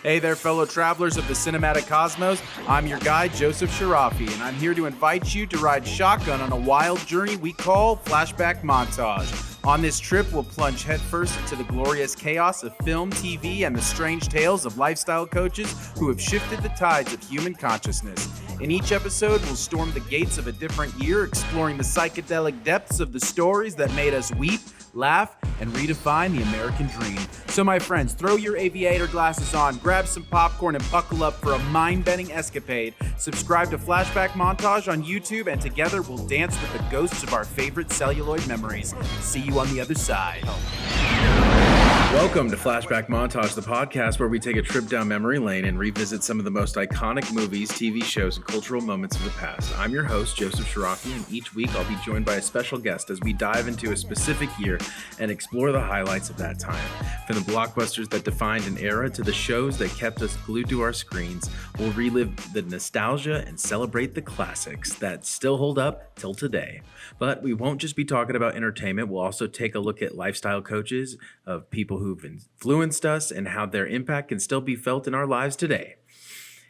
Hey there, fellow travelers of the cinematic cosmos. I'm your guide, Joseph Sharafi, and I'm here to invite you to ride shotgun on a wild journey we call Flashback Montage. On this trip, we'll plunge headfirst into the glorious chaos of film, TV, and the strange tales of lifestyle coaches who have shifted the tides of human consciousness. In each episode, we'll storm the gates of a different year, exploring the psychedelic depths of the stories that made us weep, laugh, and redefine the American dream. So my friends, throw your aviator glasses on, grab some popcorn, and buckle up for a mind-bending escapade. Subscribe to Flashback Montage on YouTube, and together we'll dance with the ghosts of our favorite celluloid memories. See you on the other side. Welcome to Flashback Montage, the podcast where we take a trip down memory lane and revisit some of the most iconic movies, TV shows, and cultural moments of the past. I'm your host, Joseph Sharafi, and each week I'll be joined by a special guest as we dive into a specific year and explore the highlights of that time. From the blockbusters that defined an era to the shows that kept us glued to our screens, we'll relive the nostalgia and celebrate the classics that still hold up till today. But we won't just be talking about entertainment. We'll also take a look at lifestyle coaches of people who've influenced us and how their impact can still be felt in our lives today.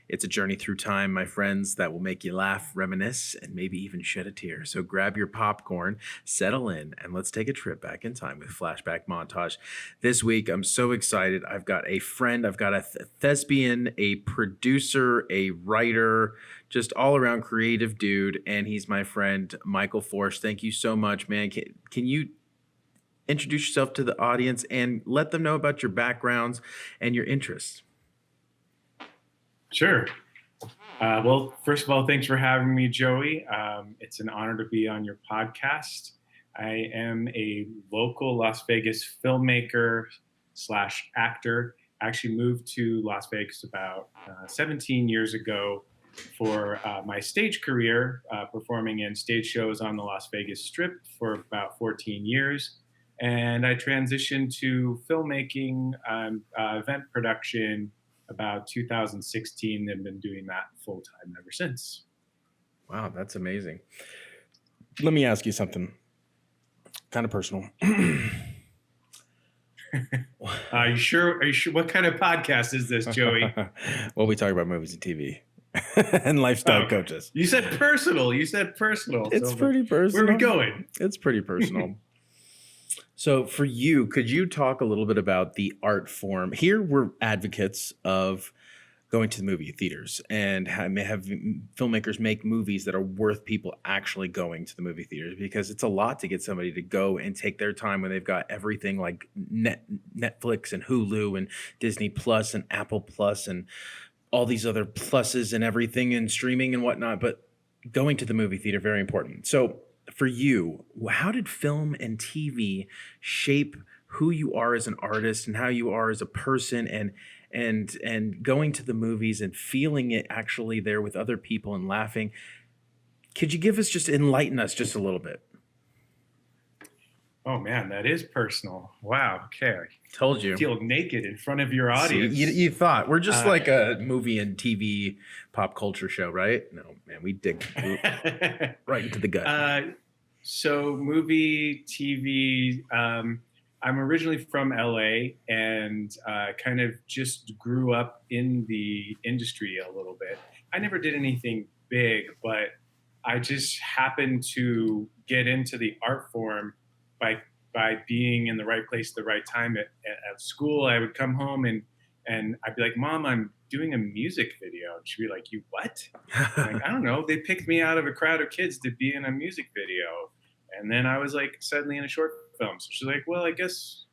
It's a journey through time, my friends, that will make you laugh, reminisce, and maybe even shed a tear. So grab your popcorn, settle in, and let's take a trip back in time with Flashback Montage. This week, I'm so excited. I've got a friend, I've got a thespian, a producer, a writer, just all-around creative dude, and he's my friend, Michael Forsch. Thank you so much, man. Can you introduce yourself to the audience and let them know about your backgrounds and your interests? Sure. Well, first of all, thanks for having me, Joey. It's an honor to be on your podcast. I am a local Las Vegas filmmaker / actor. I actually moved to Las Vegas about 17 years ago for my stage career, performing in stage shows on the Las Vegas Strip for about 14 years. And I transitioned to filmmaking, event production, about 2016, and been doing that full time ever since. Wow, that's amazing. Let me ask you something kind of personal. Are you sure? What kind of podcast is this, Joey? Well, we talk about movies and TV and lifestyle coaches. You said personal. It's so pretty personal. Where are we going? It's pretty personal. So for you, could you talk a little bit about the art form? Here we're advocates of going to the movie theaters and have filmmakers make movies that are worth people actually going to the movie theaters, because it's a lot to get somebody to go and take their time when they've got everything like Netflix and Hulu and Disney Plus and Apple Plus and all these other pluses and everything and streaming and whatnot. But going to the movie theater, very important. So for you, how did film and TV shape who you are as an artist and how you are as a person, and going to the movies and feeling it actually there with other people and laughing? Could you enlighten us just a little bit? Oh man, that is personal. Wow. Okay. Told you. I feel naked in front of your audience. See, you thought we're just like a movie and TV pop culture show, right? No, man, we dig right into the gut. So movie, TV, I'm originally from LA and kind of just grew up in the industry a little bit. I never did anything big, but I just happened to get into the art form by being in the right place at the right time at school. I would come home and I'd be like, Mom, I'm doing a music video. And she'd be like, you what? I'm like, I don't know. They picked me out of a crowd of kids to be in a music video. And then I was like suddenly in a short film. So she's like, well, I guess,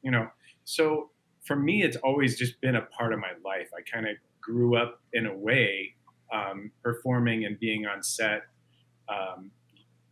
So for me, it's always just been a part of my life. I kind of grew up in a way, performing and being on set,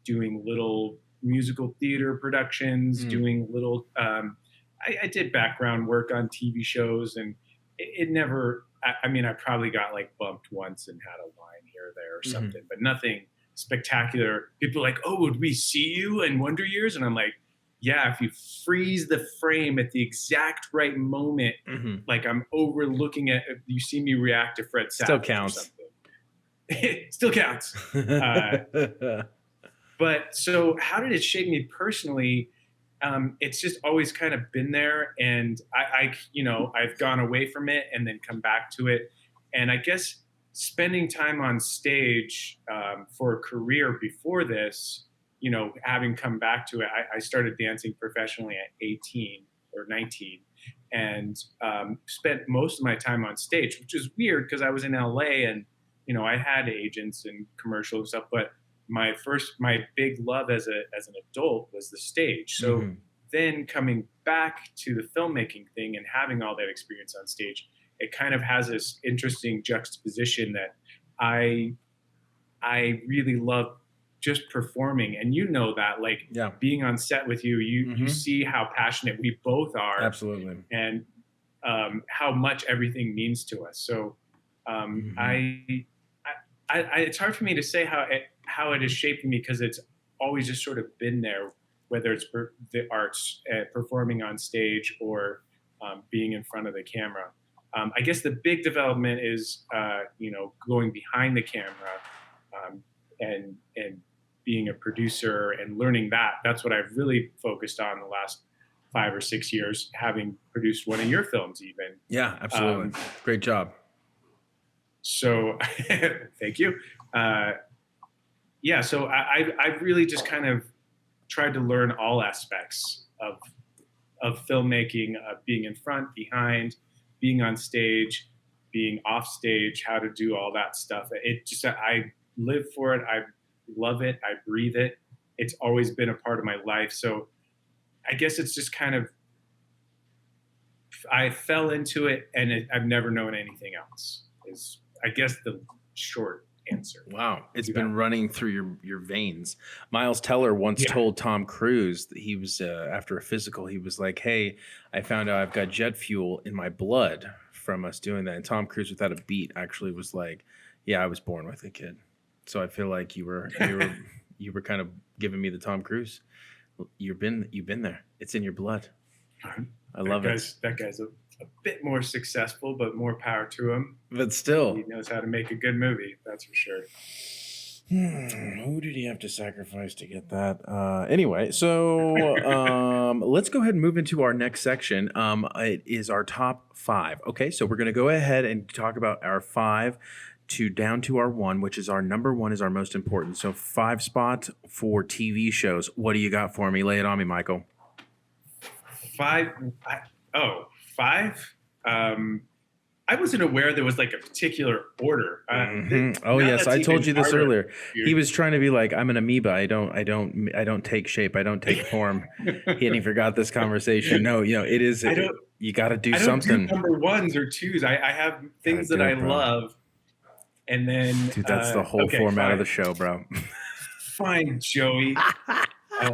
doing little musical theater productions, doing little, I did background work on TV shows, and it never, I probably got like bumped once and had a line here or there or something, but nothing spectacular. People are like, oh, would we see you in Wonder Years? And I'm like, yeah, if you freeze the frame at the exact right moment, like I'm overlooking it, you see me react to Fred Savage. Still counts. It still counts. But so how did it shape me personally? it's just always kind of been there, and I've gone away from it and then come back to it, and I guess spending time on stage for a career before this, having come back to it, I started dancing professionally at 18 or 19, and spent most of my time on stage, which is weird because I was in LA and I had agents and commercials and stuff, but my big love as an adult was the stage. So then coming back to the filmmaking thing and having all that experience on stage, it kind of has this interesting juxtaposition that I really love just performing. And that, like, being on set with you, you see how passionate we both are. Absolutely. And how much everything means to us. So it's hard for me to say how it has shaped me, because it's always just sort of been there, whether it's the arts, performing on stage, or being in front of the camera. I guess the big development is, going behind the camera and being a producer and learning that. That's what I've really focused on the last 5 or 6 years, having produced one of your films even. Yeah, absolutely. Great job. So thank you. So I've really just kind of tried to learn all aspects of filmmaking, being in front, behind, being on stage, being off stage, how to do all that stuff. I live for it. I love it. I breathe it. It's always been a part of my life. So I guess it's just kind of, I fell into it, and I've never known anything else, is I guess the short answer. Wow. It's been running through your veins. Miles Teller once told Tom Cruise that he was, after a physical, he was like, "Hey, I found out I've got jet fuel in my blood from us doing that." And Tom Cruise, without a beat, actually was like, "Yeah, I was born with it, kid." So I feel like you were kind of giving me the Tom Cruise. You've been there. It's in your blood. I love it. That guy's a bit more successful, but more power to him. But still, he knows how to make a good movie. That's for sure. Who did he have to sacrifice to get that? Anyway, so let's go ahead and move into our next section. It is our top 5. Okay, so we're going to go ahead and talk about our 5 down to our 1, which is our number 1 is our most important. So 5 spots for TV shows. What do you got for me? Lay it on me, Michael. 5. 5. I wasn't aware there was like a particular order. Oh yes, I told you this earlier. He was trying to be like, I'm an amoeba. I don't take shape. I don't take form. He forgot this conversation. No, it is. You got to do something. Do number 1s or 2s. I have things that I love, and then dude, that's the whole format of the show, bro. Fine, Joey. I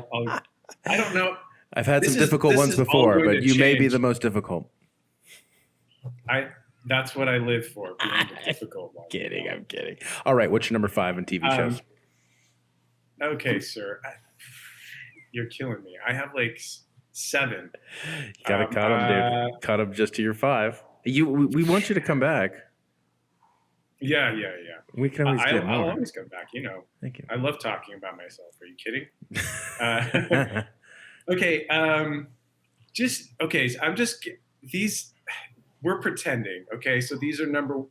don't know. I've had some difficult ones before, but you may be the most difficult. That's what I live for, being the difficult one. I'm kidding. All right, what's your number 5 in TV shows? Okay, sir. You're killing me. I have like 7. You gotta cut them, dude. Cut them just to your 5. We want you to come back. Yeah. We can always get more. I'll always come back, Thank you. I love talking about myself. Are you kidding? Okay. We're pretending. Okay. So these are number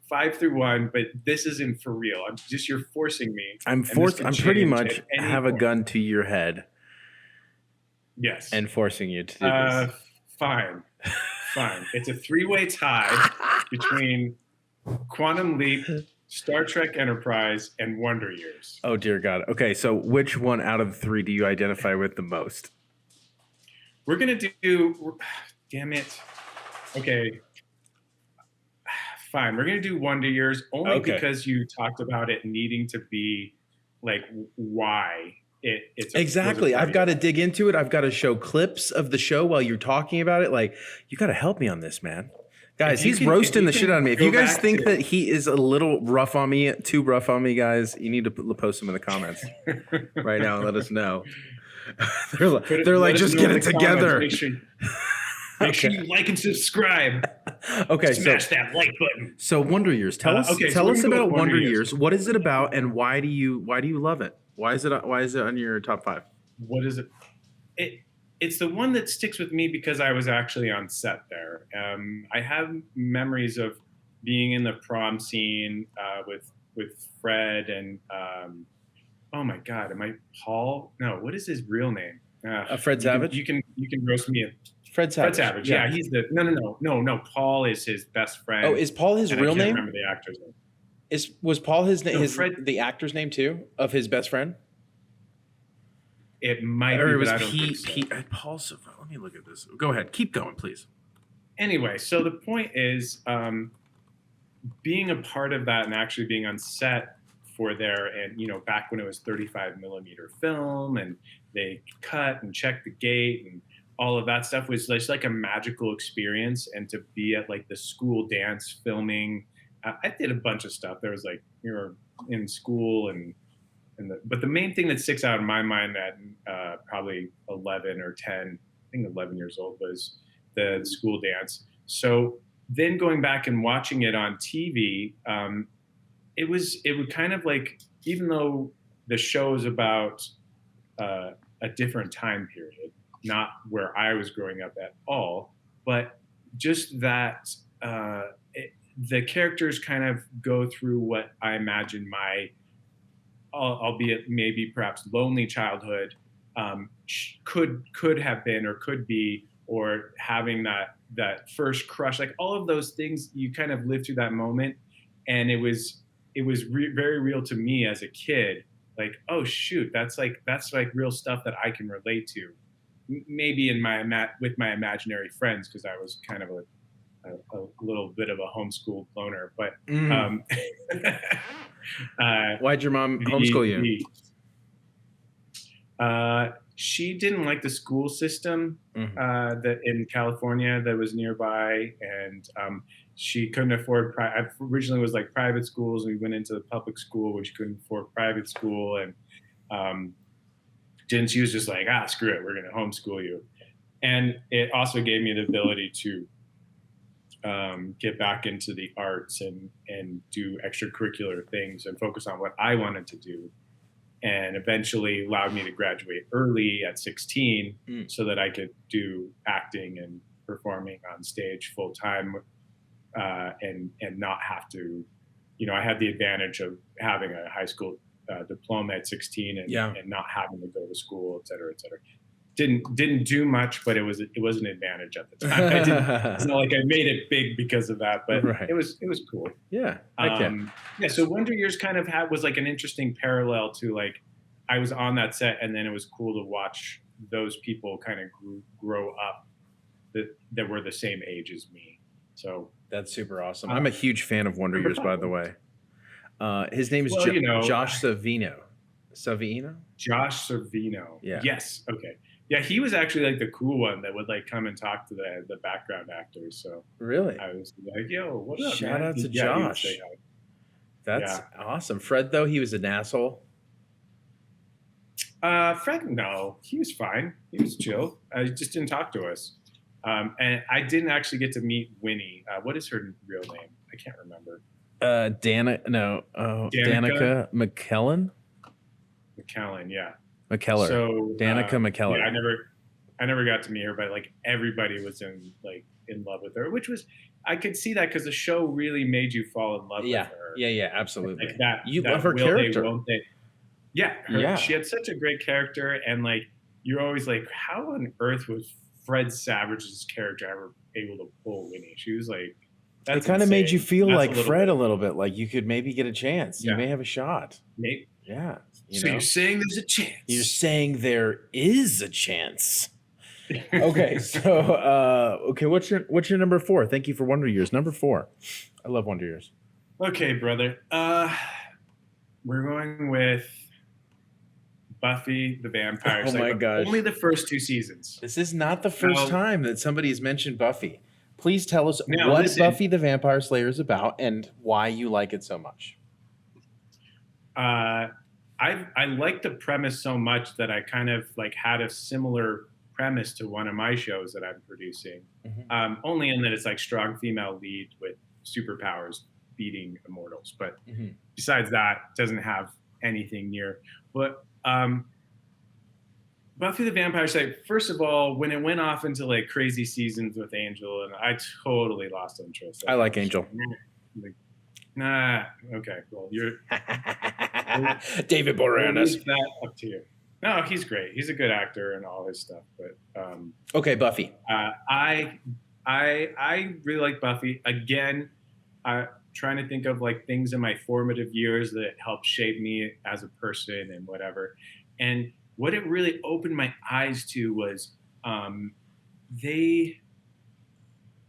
5 through 1, but this isn't for real. You're forcing me. I'm pretty much have a gun to your head. Yes. And forcing you to do this. Fine. It's a 3-way tie between Quantum Leap, Star Trek Enterprise, and Wonder Years. Oh, dear God. Okay, so which one out of the 3 do you identify with the most? We're going to do... Damn it. Okay. Fine. We're going to do Wonder Years only because you talked about it needing to be like why it's exactly. I've got to dig into it. I've got to show clips of the show while you're talking about it. Like, you got to help me on this, man. Guys, he's roasting the shit out of me. If you guys think that he is a little rough on me, too rough on me, guys, you need to post them in the comments right now and let us know. They're like, just get it together. Make sure you like and subscribe. Okay, smash that like button. So Wonder Years, tell us about Wonder Years. What is it about, and why do you love it? Why is it on your top 5? What is it? it's the one that sticks with me because I was actually on set there. I have memories of being in the prom scene with Fred and oh my God, am I Paul? No, what is his real name? Fred Savage. You can roast me. Fred Savage. Fred Savage. Yeah, he's the no. Paul is his best friend. Oh, is Paul his real name? I can't remember the actor's name. Was Paul his name? No, Fred, the actor's name too of his best friend? It might or be, it was but I don't think Pete. Paul. Let me look at this. Go ahead. Keep going, please. Anyway, so the point is, being a part of that and actually being on set for there, and back when it was 35 millimeter film, and they cut and checked the gate and all of that stuff was just like a magical experience. And to be at like the school dance filming, I did a bunch of stuff. There was like you're in school but the main thing that sticks out in my mind at probably 11 or 10, I think 11 years old, was the school dance. So then going back and watching it on TV, it would kind of like, even though the show is about a different time period, not where I was growing up at all, but just that the characters kind of go through what I imagine my, albeit maybe perhaps lonely childhood could have been or could be, or having that first crush, like all of those things you kind of live through that moment. And it was very real to me as a kid. Like, oh shoot, that's like real stuff that I can relate to. Maybe with my imaginary friends, because I was kind of a little bit of a homeschool loner. But why'd your mom homeschool you? She didn't like the school system that in California that was nearby, and she couldn't afford. Originally, it was like private schools, and we went into the public school, which couldn't afford private school, and she was just like, screw it, we're going to homeschool you. And it also gave me the ability to get back into the arts and do extracurricular things and focus on what I wanted to do. And eventually allowed me to graduate early at 16 so that I could do acting and performing on stage full time and not have to, I had the advantage of having a high school diploma at 16 and not having to go to school, et cetera, et cetera. Didn't do much, but it was an advantage at the time. It's not like I made it big because of that, but it was cool. Yeah. So Wonder Years kind of was like an interesting parallel to, like, I was on that set, and then it was cool to watch those people kind of grow up that were the same age as me. So that's super awesome. I'm a huge fan of Wonder Years, by the way. His name is Josh Savino. Josh Savino. Yeah. Yes. Okay. Yeah, he was actually like the cool one that would like come and talk to the background actors. So really, I was like, "Yo, what up?" Shout out to Josh. That's awesome. Fred, though, he was an asshole. Fred, no, he was fine. He was chill. He just didn't talk to us. And I didn't actually get to meet Winnie. What is her real name? I can't remember. Danica McKellen. McKellen, yeah. McKellar. So Danica McKellar. Yeah, I never got to meet her, but like everybody was in love with her, which was, I could see that because the show really made you fall in love with her. Yeah, absolutely. Like that, you love her character. Yeah, she had such a great character, and like you're always like, how on earth was Fred Savage's character ever able to pull Winnie? She was like, it kind of made you feel like Fred a little bit, like you could maybe get a chance. You may have a shot. Maybe. Yeah. You're saying there's a chance. You're saying there is a chance. Okay, so what's your number 4? Thank you for Wonder Years. Number 4. I love Wonder Years. Okay, brother. We're going with Buffy the Vampire Slayer. Oh my gosh. Only the first 2 seasons. This is not the first time that somebody has mentioned Buffy. Please tell us what Buffy the Vampire Slayer is about and why you like it so much. I like the premise so much that I kind of like had a similar premise to one of my shows that I'm producing. Only in that it's like strong female lead with superpowers beating immortals. But besides that, it doesn't have anything near. But Buffy the Vampire Slayer, first of all, when it went off into like crazy seasons with Angel, and I totally lost interest. I like Angel. Like, nah, okay, well, you're David we'll Boreanaz. leave that up to you. No, he's great. He's a good actor and all his stuff. But Okay, Buffy. I really like Buffy. Again, trying to think of like things in my formative years that helped shape me as a person and whatever. And what it really opened my eyes to was they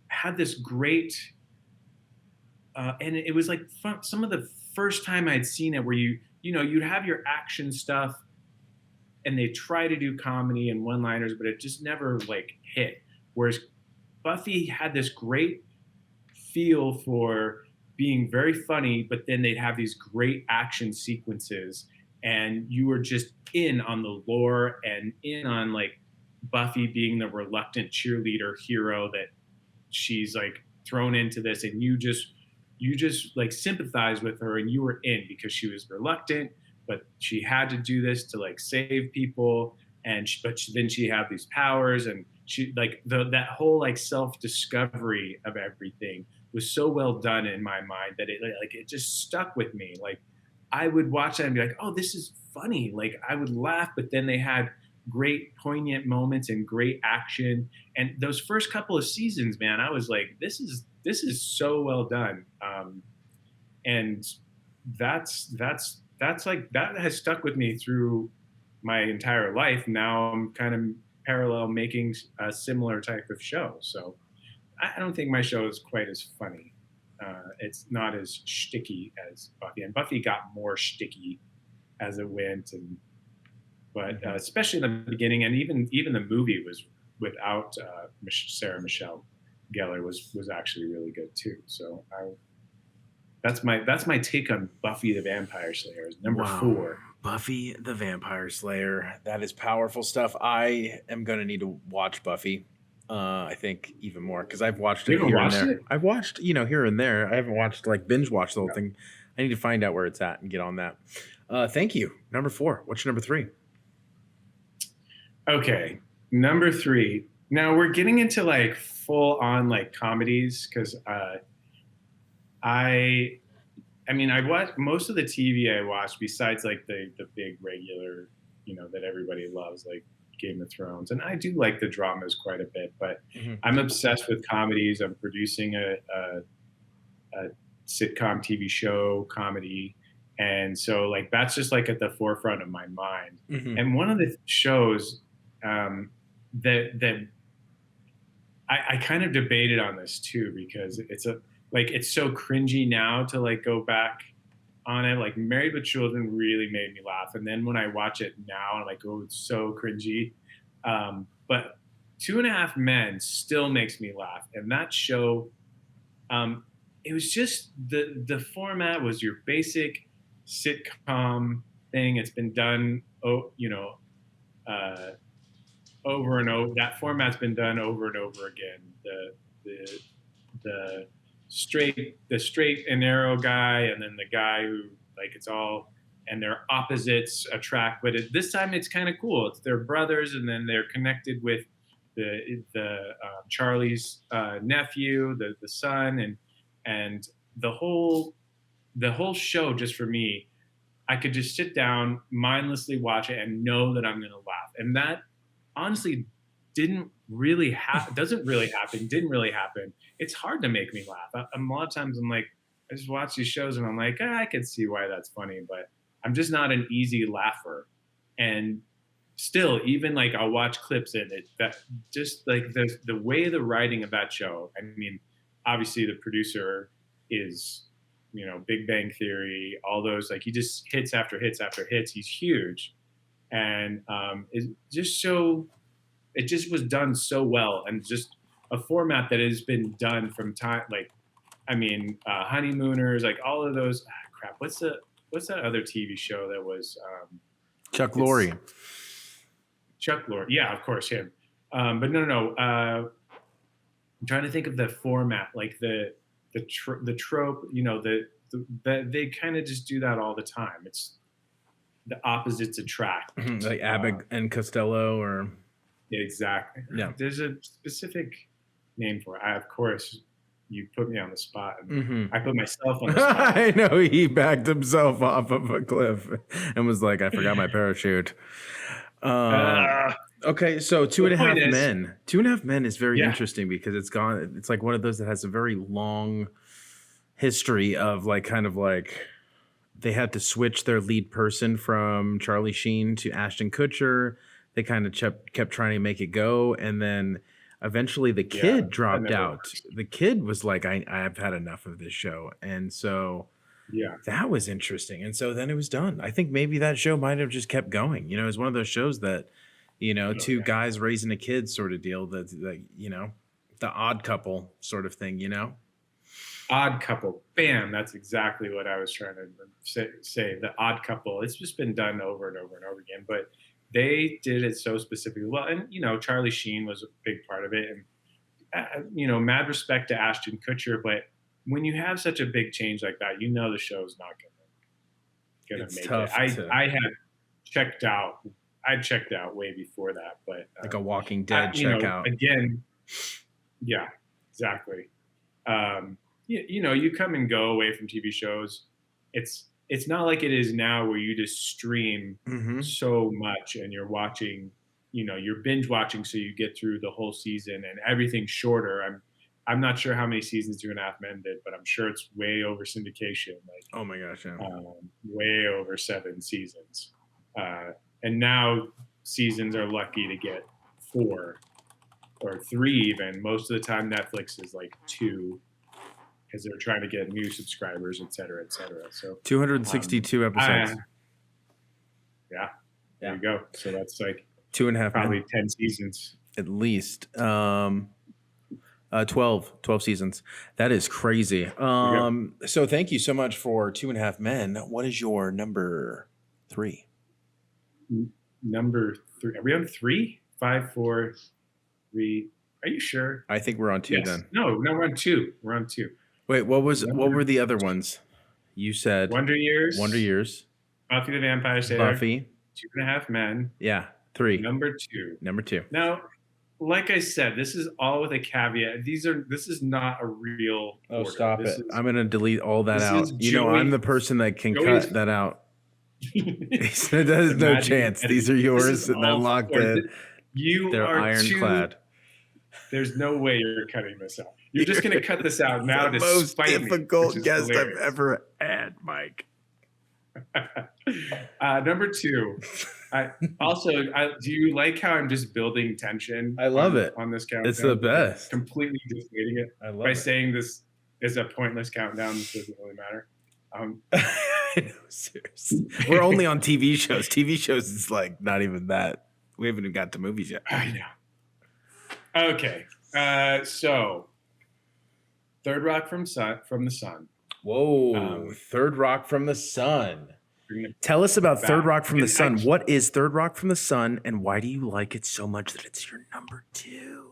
had this great, and it was like some of the first time I'd seen it where you'd have your action stuff and they try to do comedy and one-liners, but it just never like hit. Whereas Buffy had this great feel for being very funny, but then they'd have these great action sequences and you were just in on the lore and in on like Buffy being the reluctant cheerleader hero that she's like thrown into this, and you just like sympathize with her and you were in because she was reluctant, but she had to do this to like save people, and then she had these powers, and she like that whole like self-discovery of everything was so well done in my mind that it just stuck with me. Like I would watch that and be like, oh, this is funny. Like I would laugh, but then they had great poignant moments and great action. And those first couple of seasons, man, I was like, this is so well done. And that's like, that has stuck with me through my entire life. Now I'm kind of parallel making a similar type of show. So I don't think my show is quite as funny. It's not as shticky as Buffy, and Buffy got more shticky as it went. But especially in the beginning, and even the movie was without Sarah Michelle Gellar was actually really good too. So that's my take on Buffy the Vampire Slayer. Is number 4. Buffy the Vampire Slayer. That is powerful stuff. I am gonna need to watch Buffy. I think even more because I've watched it here and there. I've watched, here and there. I haven't watched binge watched the whole thing. I need to find out where it's at and get on that. Thank you. Number 4. What's your number 3? Okay, number 3. Now we're getting into like full on like comedies because I watch most of the TV I watch besides like the big regular, that everybody loves, like Game of Thrones, and I do like the dramas quite a bit, but I'm obsessed with comedies. I'm producing a sitcom TV show comedy, and so like that's just like at the forefront of my mind. And one of the shows that I kind of debated on this too, because it's so cringy now to like go back on it. Like Married with Children really made me laugh, and then when I watch it now, I'm like, oh, it's so cringy. But 2.5 Men still makes me laugh, and that show, it was just the format was your basic sitcom thing. It's been done, over and over. That format's been done over and over again. The straight and narrow guy, and then the guy who like it's all, and their opposites attract. But this time it's kind of cool. It's their brothers, and then they're connected with the Charlie's nephew, the son, and the whole show. Just for me, I could just sit down, mindlessly watch it, and know that I'm going to laugh. And that honestly didn't really happen. Didn't really happen. It's hard to make me laugh. A lot of times I'm like, I just watch these shows and I'm like, I can see why that's funny, but I'm just not an easy laugher. And still, even like I'll watch clips in it, that just like the way the writing of that show. I mean, obviously the producer is, Big Bang Theory, all those, like he just hits after hits after hits. He's huge. And it just was done so well, and just a format that has been done from time, like, Honeymooners, like all of those. Crap, what's that other TV show that was Chuck Lorre? Chuck Lorre, yeah, of course him. But no. I'm trying to think of the format, like the trope. They kind of just do that all the time. It's the opposites attract. Like Abbott and Costello, or exactly. Yeah. There's a specific name for it. Of course, you put me on the spot. And I put myself on the spot. I know he backed himself off of a cliff and was like, "I forgot my parachute." Okay, so Two and a Half Men. 2.5 Men is very interesting because it's like one of those that has a very long history of like kind of like they had to switch their lead person from Charlie Sheen to Ashton Kutcher. They kind of kept trying to make it go, and then eventually the kid dropped out. The kid was like, I've had enough of this show, and so that was interesting. And so then it was done. I think maybe that show might have just kept going. You know, it was one of those shows that, you know, two guys raising a kid sort of deal. That you know, the Odd Couple sort of thing. You know. Odd Couple. Bam. That's exactly what I was trying to say. The Odd Couple. It's just been done over and over and over again. But they did it so specifically well. And, you know, Charlie Sheen was a big part of it. And, you know, mad respect to Ashton Kutcher. But when you have such a big change like that, you know the show's not going to make it. I had checked out. I checked out way before that. But like a Walking Dead checkout. Again, yeah, exactly. You know, you come and go away from TV shows. It's not like it is now where you just stream so much and you're watching, you know, you're binge watching so you get through the whole season and everything's shorter. I'm not sure how many seasons 2.5 Men did, but I'm sure it's way over syndication. Like, oh my gosh, yeah. Way over 7 seasons. And now seasons are lucky to get 4 or 3 even. Most of the time Netflix is like 2. Because they're trying to get new subscribers, et cetera, et cetera. So 262 episodes. There you go. So that's like 2.5 probably 10 seasons. At least. 12 seasons. That is crazy. So thank you so much for 2.5 Men. What is your number 3? Number 3. Are we on 3? 5, 4, 3. Are you sure? I think we're on 2 then. No, we're on 2. We're on 2. Wait, what were the other ones? You said Wonder Years. Buffy the Vampire Slayer. Buffy. 2.5 Men. Yeah, 3. Number 2. Now, like I said, this is all with a caveat. This is not a real order. Stop it. I'm going to delete all that out. You know, I'm the person that can cut that out. There's no chance. These are yours and they're locked in. They're ironclad. There's no way you're cutting this out. You're just going to cut this out now to most spite difficult me, guest hilarious. I've ever had, Mike. Number 2. Do you like how I'm just building tension? I love it on this countdown. It's the best. Completely deflating it. I love by it. saying this is a pointless countdown. This doesn't really matter. Seriously. We're only on TV shows. TV shows is like not even that. We haven't even got to movies yet. I know. Okay. So Third Rock from the Sun. Whoa. Third Rock from the Sun. Tell us about Third Rock from the Sun. What is Third Rock from the Sun, and why do you like it so much that it's your number 2?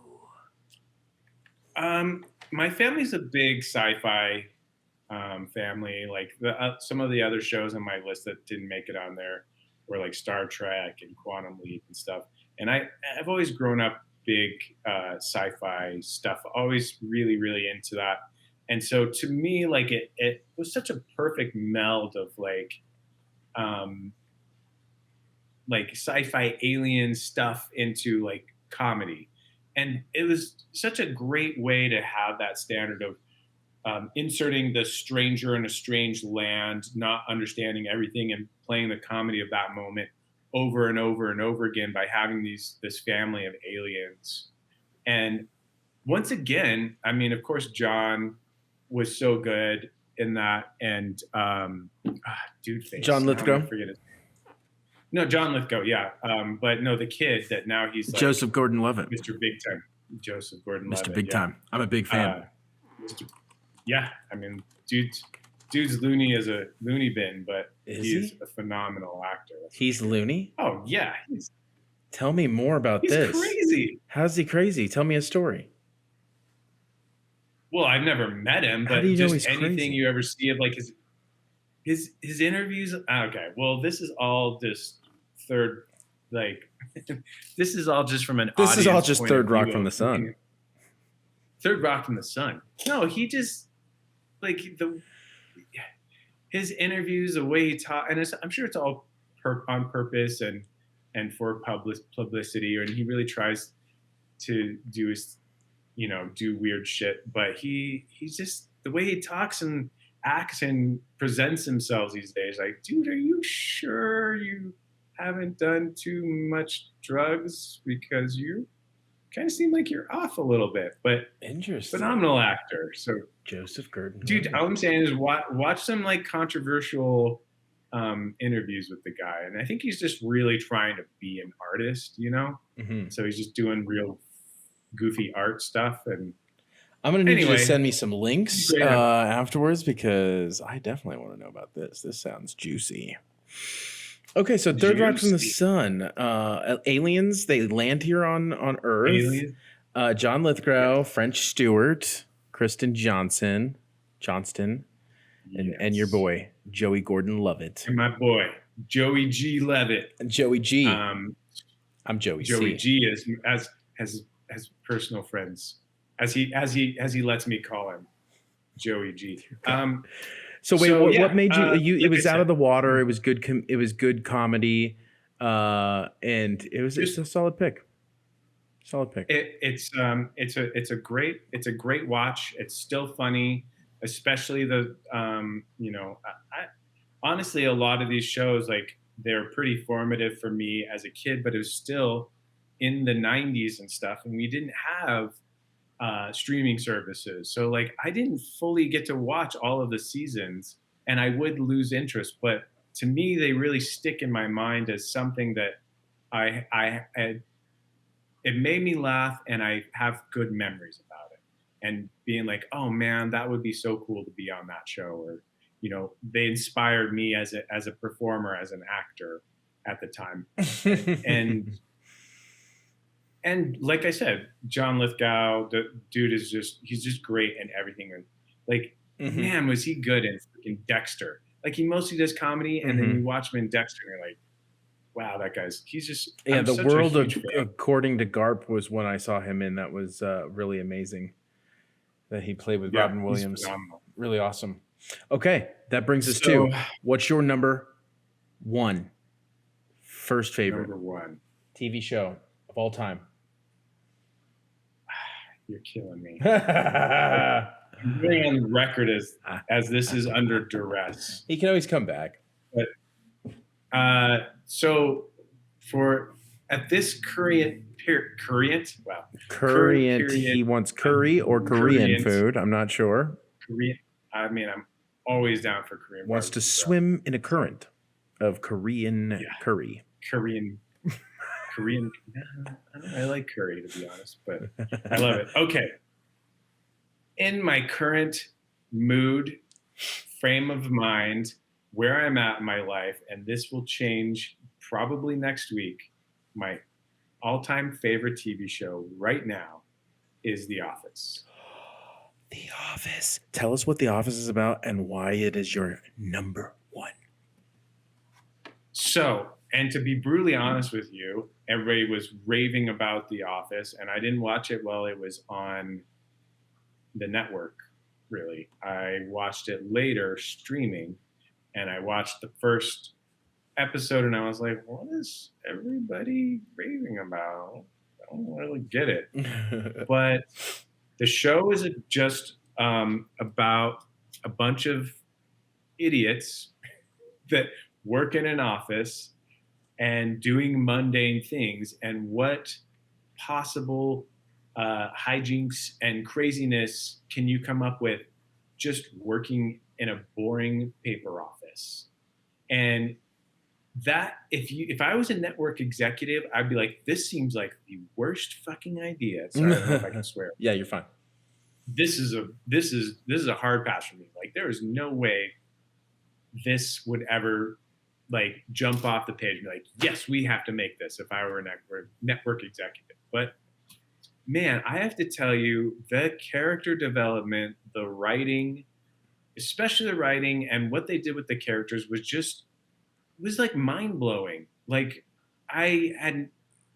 My family's a big sci-fi family. Like some of the other shows on my list that didn't make it on there were like Star Trek and Quantum Leap and stuff. And I've always grown up big sci-fi stuff. Always really, really into that. And so to me, like it was such a perfect meld of like sci-fi alien stuff into like comedy. And it was such a great way to have that standard of inserting the stranger in a strange land, not understanding everything, and playing the comedy of that moment over and over and over again by having this family of aliens. And once again, I mean, of course, John was so good in that, and dude face. John Lithgow. Forget his name. No, John Lithgow, yeah. But no, the kid that now he's like Joseph Gordon-Levitt. Mr. Big Time. Joseph Gordon-Levitt. Mr. Big Time. I'm a big fan. Yeah, I mean, dude's loony as a loony bin, but he's a phenomenal actor. He's loony? Oh, yeah. Tell me more about this. He's crazy. How's he crazy? Tell me a story. Well, I've never met him, but just anything you ever see of like his interviews. Okay, well, this is all just third, like, this is all just from an. This is all audience just point Third of Rock view from the of Sun. looking- Third Rock from the Sun. No, he just like his interviews, the way he talk, and I'm sure it's all on purpose and for publicity, and he really tries to do his, do weird shit. But he's just the way he talks and acts and presents himself these days. Like, dude, are you sure you haven't done too much drugs? Because you kind of seem like you're off a little bit. But Interesting. phenomenal actor. So Joseph Gordon. dude, all I'm saying is watch some like controversial interviews with the guy, and I think he's just really trying to be an artist, Mm-hmm. So he's just doing real goofy art stuff. And I'm gonna need you Anyway. to send me some links Great. afterwards because I definitely want to know about this. This sounds juicy. Okay, so Third Rock from the Juicy. Sun. Aliens, they land here on Earth. Alien. John Lithgow, French Stewart, Kristen Johnston, and your Yes. boy Joey Gordon-Levitt. And my boy Joey G. Levitt. And Joey G. Um, I'm Joey Joey C. G. is as personal friends as he lets me call him Joey G. So wait, So, what made you? like It was I out said- of the water. It was good. It was good comedy, and it's a solid pick. Solid pick. It's a great watch. It's still funny, especially the I honestly, a lot of these shows, like, they're pretty formative for me as a kid, but it was still in the 90s and stuff, and we didn't have streaming services, so like I didn't fully get to watch all of the seasons, and I would lose interest. But to me, they really stick in my mind as something that I had. It made me laugh, and I have good memories about it. And being like, oh man, that would be so cool to be on that show, or they inspired me as a performer, as an actor at the time. And like I said, John Lithgow, the dude he's just great in everything. And like, Mhm. man, was he good in freaking Dexter? Like, he mostly does comedy, and then you watch him in Dexter, and you're like, wow, he's just. Yeah, I'm the such a world huge of fan. according to Garp was when I saw him in. That was really amazing. That he played with Yeah, Robin he's Williams. phenomenal. Really awesome. Okay, that brings us So- to what's your number one first favorite Number one, TV show of all time? you're killing me. He I'm going on the record as this is under duress. can always come back. So for at this current wow, Current. period. He wants curry or Korean Current. food. I'm not sure. Korean. I mean, I'm always down for Korean. Wants to barbecue, so swim in a current of Korean Yeah. curry. Korean. I like curry, to be honest, but I love it. Okay. In my current mood, frame of mind, where I'm at in my life, and this will change probably next week, my all-time favorite TV show right now is The Office. The Office. Tell us what The Office is about and why it is your number one. So, and to be brutally honest with you, everybody was raving about The Office, and I didn't watch it while it was on the network, really. I watched it later streaming, and I watched the first episode, and I was like, what is everybody raving about? I don't really get it. But the show is just about a bunch of idiots that work in an office and doing mundane things, and what possible hijinks and craziness can you come up with just working in a boring paper office? And that, if I was a network executive, I'd be like, this seems like the worst fucking idea. Sorry, I don't know if I can swear. Yeah, you're fine. This is a hard pass for me. Like, there is no way this would ever like jump off the page and be like, yes, we have to make this if I were a network executive. But man, I have to tell you, the character development, the writing especially the writing and what they did with the characters was like mind blowing. Like I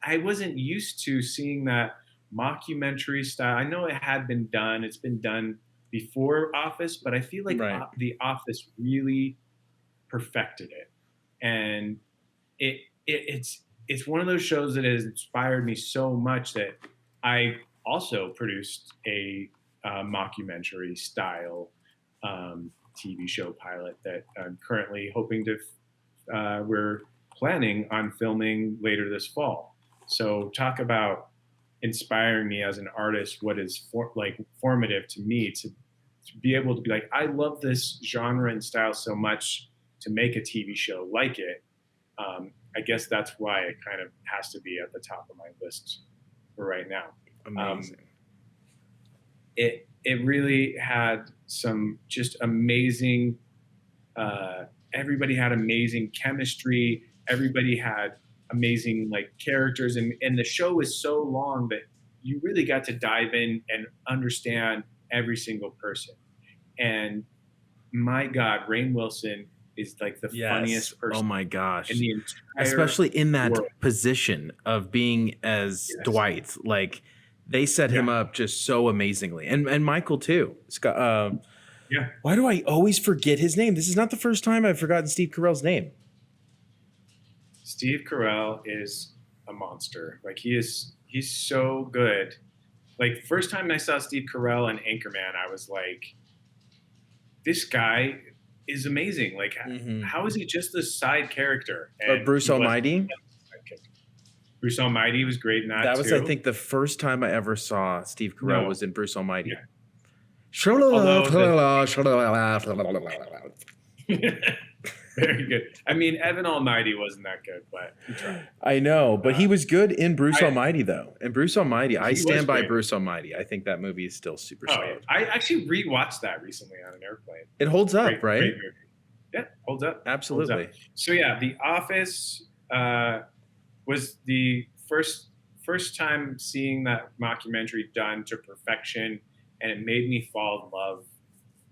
wasn't used to seeing that mockumentary style. I know it had been done. It's been done before Office, but I feel like The Office really perfected it. And it's one of those shows that has inspired me so much that I also produced a mockumentary style TV show pilot that I'm currently hoping to. We're planning on filming later this fall. So talk about inspiring me as an artist. What is formative to me to be able to be like, I love this genre and style so much to make a TV show like it. I guess that's why it kind of has to be at the top of my list for right now. Amazing. It really had some just amazing. Everybody had amazing chemistry. Everybody had amazing like characters, and the show was so long that you really got to dive in and understand every single person. And my God, Rainn Wilson is like the funniest person. Oh my gosh. In the entire especially in that world. position of being as Dwight. Like they set him up just so amazingly. And Michael too. Scott, why do I always forget his name? This is not the first time I've forgotten Steve Carell's name. Steve Carell is a monster. Like he's so good. Like first time I saw Steve Carell in Anchorman, I was like, this guy is amazing. Like how is he just this side character? And Bruce Almighty. Bruce Almighty was great in that. That was, too. I think, the first time I ever saw Steve Carell was in Bruce Almighty. Very good. I mean, Evan Almighty wasn't that good, but he tried. I know, but he was good in Bruce Almighty, though. And Bruce Almighty, I stand by Bruce Almighty. I think that movie is still super solid. I actually rewatched that recently on an airplane. It holds up, right? Great movie. Yeah, holds up. Absolutely. Holds up. So yeah, The Office was the first time seeing that mockumentary done to perfection, and it made me fall in love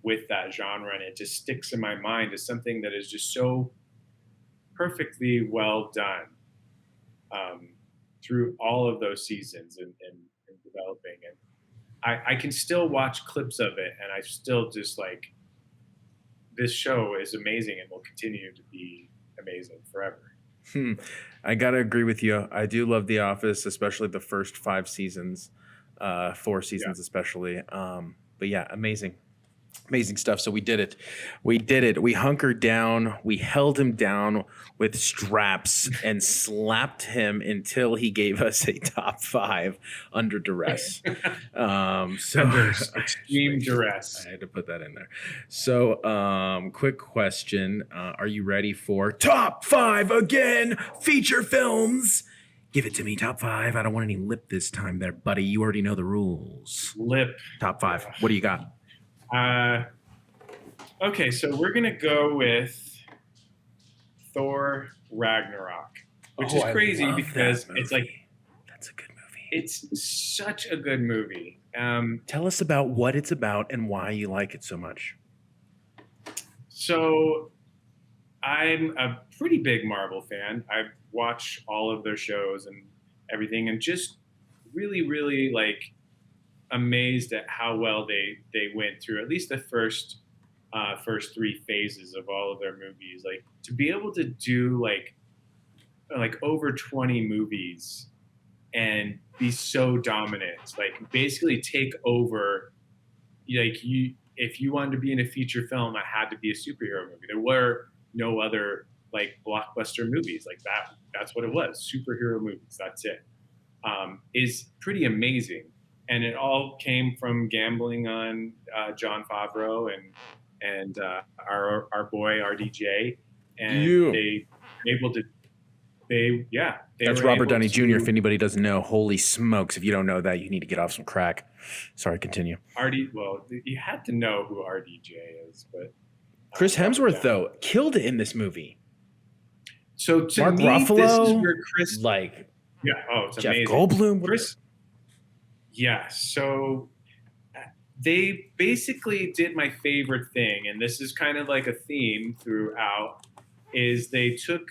with that genre, and it just sticks in my mind as something that is just so perfectly well done through all of those seasons and developing. And I can still watch clips of it, and I still just like, this show is amazing and will continue to be amazing forever. I gotta agree with you. I do love The Office, especially the first 5 seasons, 4 seasons especially. But yeah, amazing stuff. So we did it. We hunkered down. We held him down with straps and slapped him until he gave us a top 5 under duress. Under extreme duress. I had to put that in there. So quick question. Are you ready for top 5 again? Feature films. Give it to me, top 5. I don't want any lip this time there, buddy. You already know the rules. Lip. Top 5. What do you got? Okay, so we're gonna go with Thor Ragnarok, which is crazy because it's like, that's a good movie. It's such a good movie. Tell us about what it's about and why you like it so much. So I'm a pretty big Marvel fan. I've watched all of their shows and everything, and just really, really like amazed at how well they went through at least the first 3 phases of all of their movies. Like to be able to do like over 20 movies and be so dominant, like basically take over. Like if you wanted to be in a feature film, it had to be a superhero movie. There were no other like blockbuster movies like that. That's what it was. Superhero movies. That's it. Is pretty amazing. And it all came from gambling on Jon Favreau and our boy RDJ, and that's Robert Downey Jr. If anybody doesn't know, holy smokes! If you don't know that, you need to get off some crack. Sorry, continue. Well, you had to know who RDJ is, but Chris Hemsworth though killed it in this movie. So to Mark me, Ruffalo, this is where Chris, it's Jeff amazing. Goldblum, Chris. Yeah, so they basically did my favorite thing, and this is kind of like a theme throughout, is they took,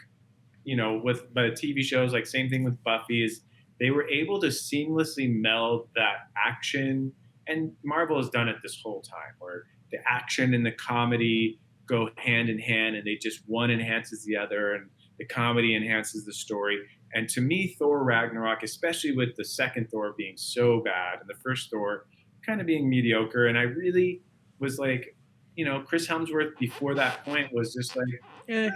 with TV shows, like same thing with Buffy, is they were able to seamlessly meld that action, and Marvel has done it this whole time, where the action and the comedy go hand in hand, and they just one enhances the other, and the comedy enhances the story. And to me, Thor Ragnarok, especially with the second Thor being so bad and the first Thor kind of being mediocre, and I really was like, Chris Hemsworth before that point was just like, okay,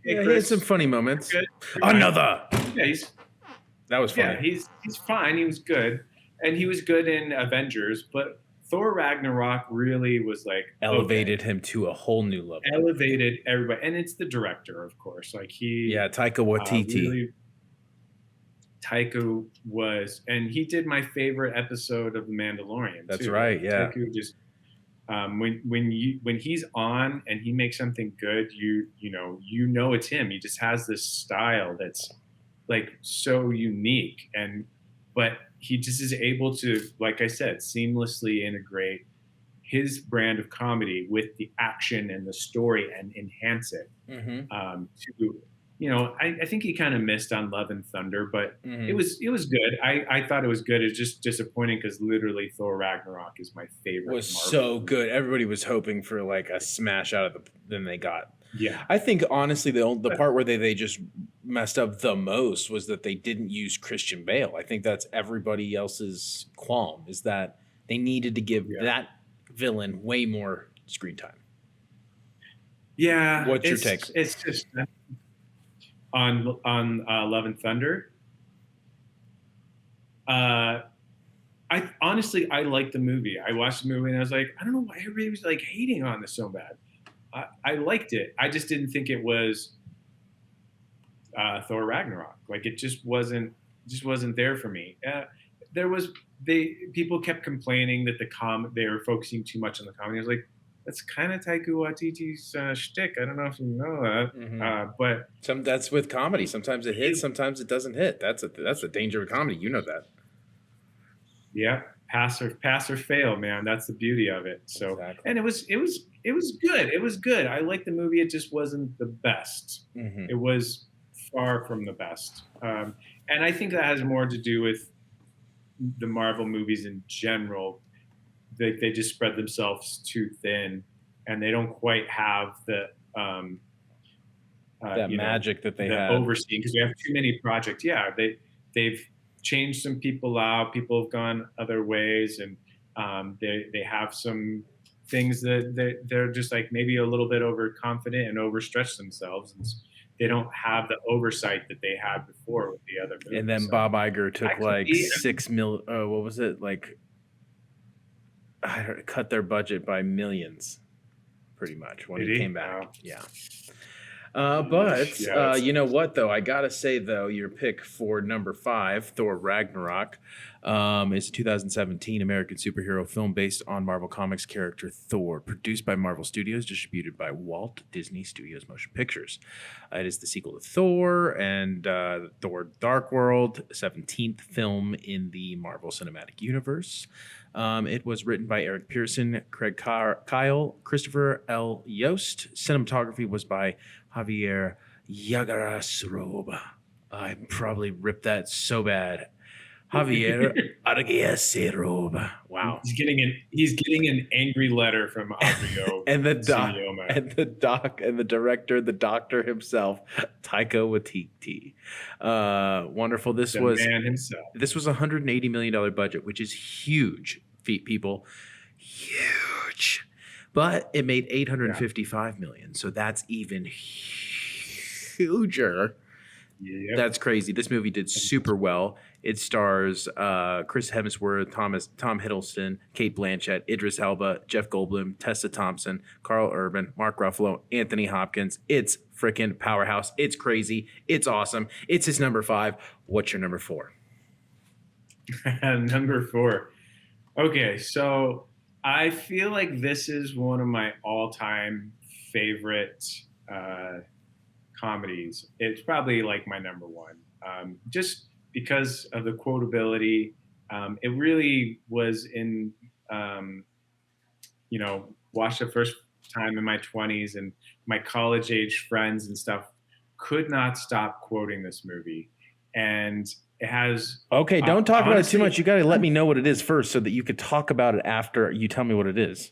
Chris, he had some funny moments. Good. Another. Yeah, that was funny. Yeah, he's fine. He was good, and he was good in Avengers, but Thor Ragnarok really was like elevated him to a whole new level. Elevated everybody, and it's the director, of course. Like Taika Waititi. Taika was, and he did my favorite episode of The Mandalorian. That's too. right. Yeah. Taika just when he's on and he makes something good, you know it's him. He just has this style that's like so unique, but he just is able to, like I said, seamlessly integrate his brand of comedy with the action and the story and enhance it. I think he kind of missed on Love and Thunder, but it was good. I thought it was good. It's just disappointing because literally Thor Ragnarok is my favorite. It was Marvel so movie. good. Everybody was hoping for like a smash out of than they got. Yeah, I think honestly the part where they just messed up the most was that they didn't use Christian Bale. I think that's everybody else's qualm, is that they needed to give that villain way more screen time. Yeah. What's your take? It's just on Love and Thunder. I honestly like the movie. I watched the movie and I was like, I don't know why everybody was like hating on this so bad. I liked it. I just didn't think it was Thor Ragnarok. Like it just wasn't there for me. People kept complaining that they were focusing too much on the comedy. I was like, that's kind of Taika Waititi's shtick. I don't know if you know that, but that's with comedy. Sometimes it hits, sometimes it doesn't hit. That's the danger of comedy. You know that. Yeah, pass or fail, man. That's the beauty of it. So, exactly. And it was good. It was good. I liked the movie. It just wasn't the best. It was far from the best. And I think that has more to do with the Marvel movies in general. They just spread themselves too thin, and they don't quite have the that magic that they had overseeing, because we have too many projects. Yeah, they've changed some people out. People have gone other ways, and they have some things that they're just like maybe a little bit overconfident and overstretched themselves, and they don't have the oversight that they had before with the other movies. And then Bob Iger took like $6 million. What was it like? Cut their budget by millions, pretty much, when he came back. Wow. Yeah. But you know what, though? I got to say, though, your pick for number 5, Thor Ragnarok, is a 2017 American superhero film based on Marvel Comics character Thor, produced by Marvel Studios, distributed by Walt Disney Studios Motion Pictures. It is the sequel to Thor and Thor Dark World, 17th film in the Marvel Cinematic Universe. It was written by Eric Pearson, Craig Kyle, Christopher L. Yost. Cinematography was by Javier Yagarasroba. I probably ripped that so bad. Javier Yagarasroba. Wow. He's getting an angry letter from Adrio. and the director, the doctor himself, Taika Waititi. Wonderful. This was a $180 million budget, which is huge. People, huge, but it made $855 million, so that's even huger. Yep. That's crazy. This movie did super well. It stars Chris Hemsworth, Tom Hiddleston, Kate Blanchett, Idris Elba, Jeff Goldblum, Tessa Thompson, Carl Urban, Mark Ruffalo, Anthony Hopkins. It's freaking powerhouse. It's crazy. It's awesome. It's his number 5. What's your number 4? Number 4. Okay, so I feel like this is one of my all-time favorite comedies. It's probably like my number 1, just because of the quotability. It really was in watched it first time in my 20s, and my college age friends and stuff could not stop quoting this movie. And it has. Okay, don't talk about it too much. You got to let me know what it is first so that you could talk about it after you tell me what it is.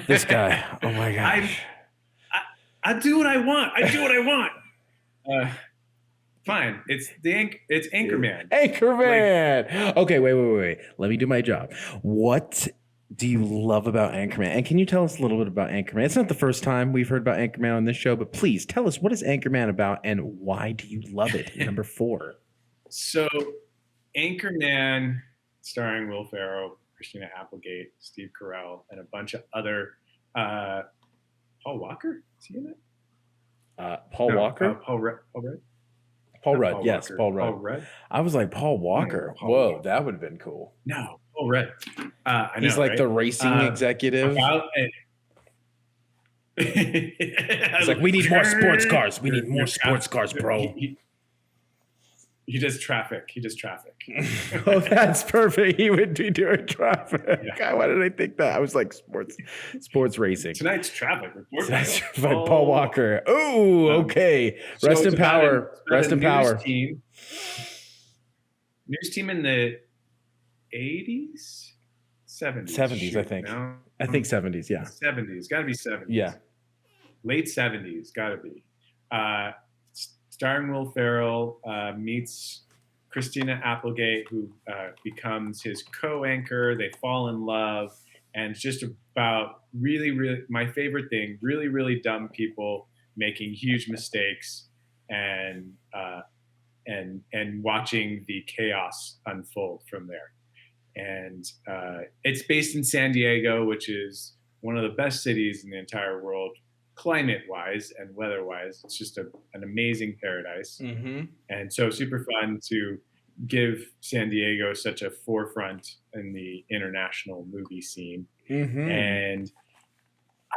This guy. Oh my gosh. I do what I want. Fine. It's Anchorman. Anchorman. Okay, wait. Let me do my job. What do you love about Anchorman? And can you tell us a little bit about Anchorman? It's not the first time we've heard about Anchorman on this show, but please tell us, what is Anchorman about and why do you love it? Number 4. So, Anchorman, starring Will Ferrell, Christina Applegate, Steve Carell, and a bunch of other. Paul Walker? Is he in it? Paul Walker? Paul Rudd? Paul Rudd, yes, Walker. Paul Rudd. Paul Rudd? I was like, Paul Walker. Paul Whoa, Walker. that would have been cool. No, Paul Rudd. I know, He's like right? the racing executive. It's like, we need more sports cars. We need more sports cars, bro. He does traffic. Oh, that's perfect. He would be doing traffic. Yeah. God, why did I think that? I was like, sports racing. Tonight's traffic report. That's Paul Walker. Oh, okay. Rest in power. Rest in power. News team in the 80s? 70s. 70s, I think. No? I think 70s, yeah. 70s. Got to be 70s. Yeah. Late 70s. Got to be. Starring Will Ferrell, meets Christina Applegate, who becomes his co-anchor. They fall in love, and it's just about really my favorite thing: really dumb people making huge mistakes, and watching the chaos unfold from there. And it's based in San Diego, which is one of the best cities in the entire world. Climate-wise and weather-wise, it's just an amazing paradise. Mm-hmm. And so super fun to give San Diego such a forefront in the international movie scene. Mm-hmm. And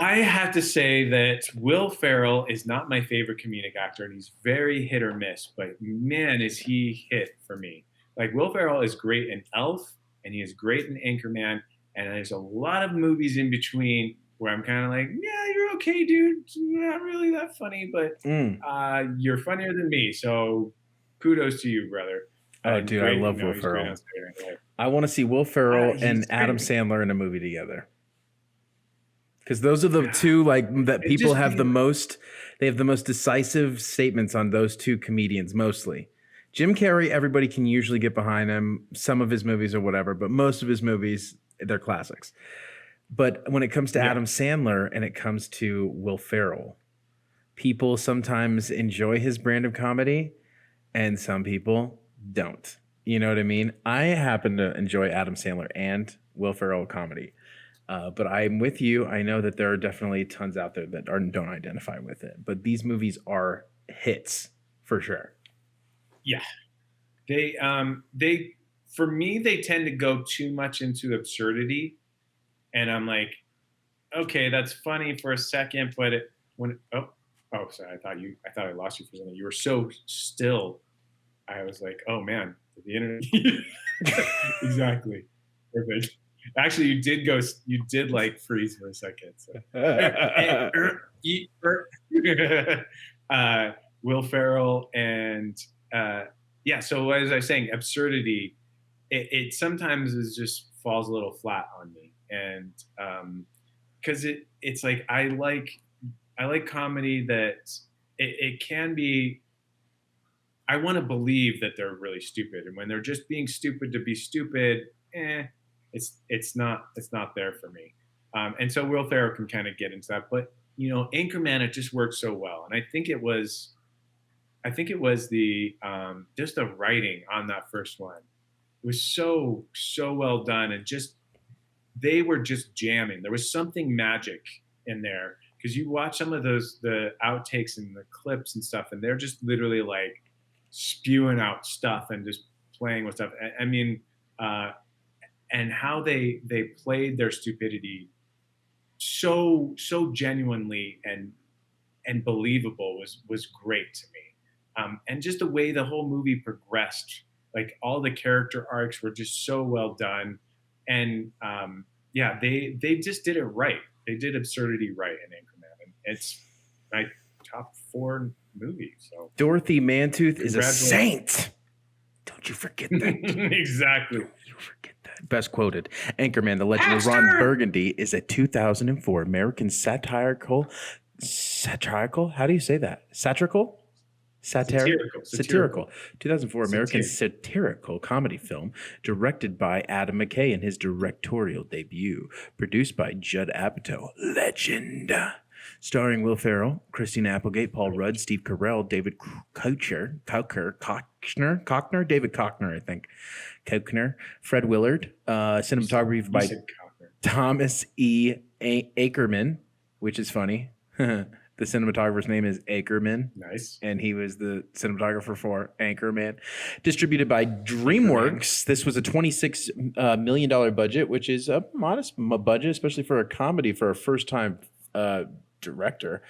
I have to say that Will Ferrell is not my favorite comedic actor, and he's very hit or miss, but man, is he hit for me. Like, Will Ferrell is great in Elf, and he is great in Anchorman, and there's a lot of movies in between where I'm kind of like, yeah, you're okay, dude. It's not really that funny, but you're funnier than me. So kudos to you, brother. Oh, dude, I love Will Ferrell. I want to see Will Ferrell and Adam Sandler in a movie together. Because those are the two that people have the most. They have the most decisive statements on those two comedians, mostly. Jim Carrey, everybody can usually get behind him. Some of his movies or whatever, but most of his movies, they're classics. But when it comes to Adam Sandler and it comes to Will Ferrell, people sometimes enjoy his brand of comedy and some people don't. You know what I mean? I happen to enjoy Adam Sandler and Will Ferrell comedy. But I'm with you. I know that there are definitely tons out there that don't identify with it. But these movies are hits for sure. Yeah. They for me, they tend to go too much into absurdity. And I'm like, okay, that's funny for a second, but sorry, I thought I lost you for a second. You were so still. I was like, oh man, the internet. Exactly. Perfect. Actually, you did like freeze for a second. So. Will Ferrell and so as I was saying, absurdity, it sometimes just falls a little flat on me. And because it's like I like comedy that it can be. I want to believe that they're really stupid, and when they're just being stupid to be stupid, it's not there for me. And so Will Ferrell can kind of get into that, but Anchorman, it just worked so well, and I think it was the just the writing on that first one was so well done, and just. They were just jamming. There was something magic in there because you watch some of the outtakes and the clips and stuff, and they're just literally like spewing out stuff and just playing with stuff. I mean, and how they played their stupidity so genuinely and believable was great to me. And just the way the whole movie progressed, like all the character arcs were just so well done. And yeah, they just did it right. They did absurdity right in Anchorman, and it's my top 4 movie. So Dorothy Mantooth is a saint. Don't you forget that. Exactly. Don't you forget that. Best quoted. Anchorman, The Legend of Ron Burgundy is a 2004 American satirical. How do you say that? Satirical. 2004 American satirical comedy film directed by Adam McKay in his directorial debut, produced by Judd Apatow, legend. Starring Will Ferrell, Christina Applegate, Paul Rudd, Steve Carell, David Koechner, David Koechner, I think, Koechner, Fred Willard, cinematography by Thomas E. Ackerman, which is funny. The cinematographer's name is Ackerman. Nice. And he was the cinematographer for Anchorman. Distributed by DreamWorks. This was a $26 million budget, which is a modest budget, especially for a comedy for a first-time director.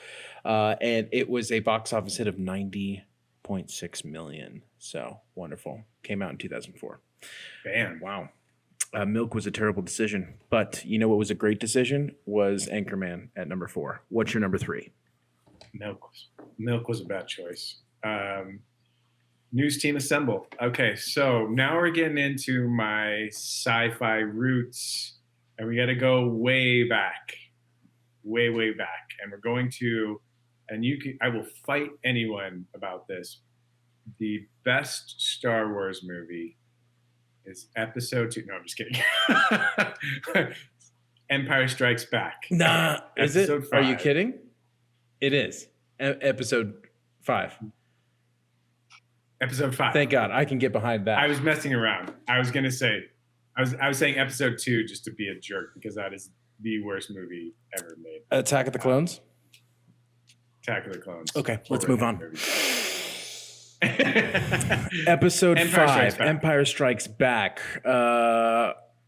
And it was a box office hit of $90.6 million. So wonderful. Came out in 2004. Bam. Wow. Milk was a terrible decision. But you know what was a great decision? Was Anchorman at number 4. What's your number 3? Milk was a bad choice. News team assemble. Okay, so now we're getting into my sci-fi roots, and we got to go way back, way back, and we're going to, and I will fight anyone about this. The best Star Wars movie is Episode 2. No, I'm just kidding. Empire Strikes Back. Nah, is it? 5. Are you kidding? It is. Episode 5. Episode 5. Thank God. I can get behind that. I was messing around. I was going to say, I was saying Episode 2 just to be a jerk, because that is the worst movie ever made. Attack of the Clones? Attack of the Clones. Okay, let's move on. Episode 5, Empire Strikes Back.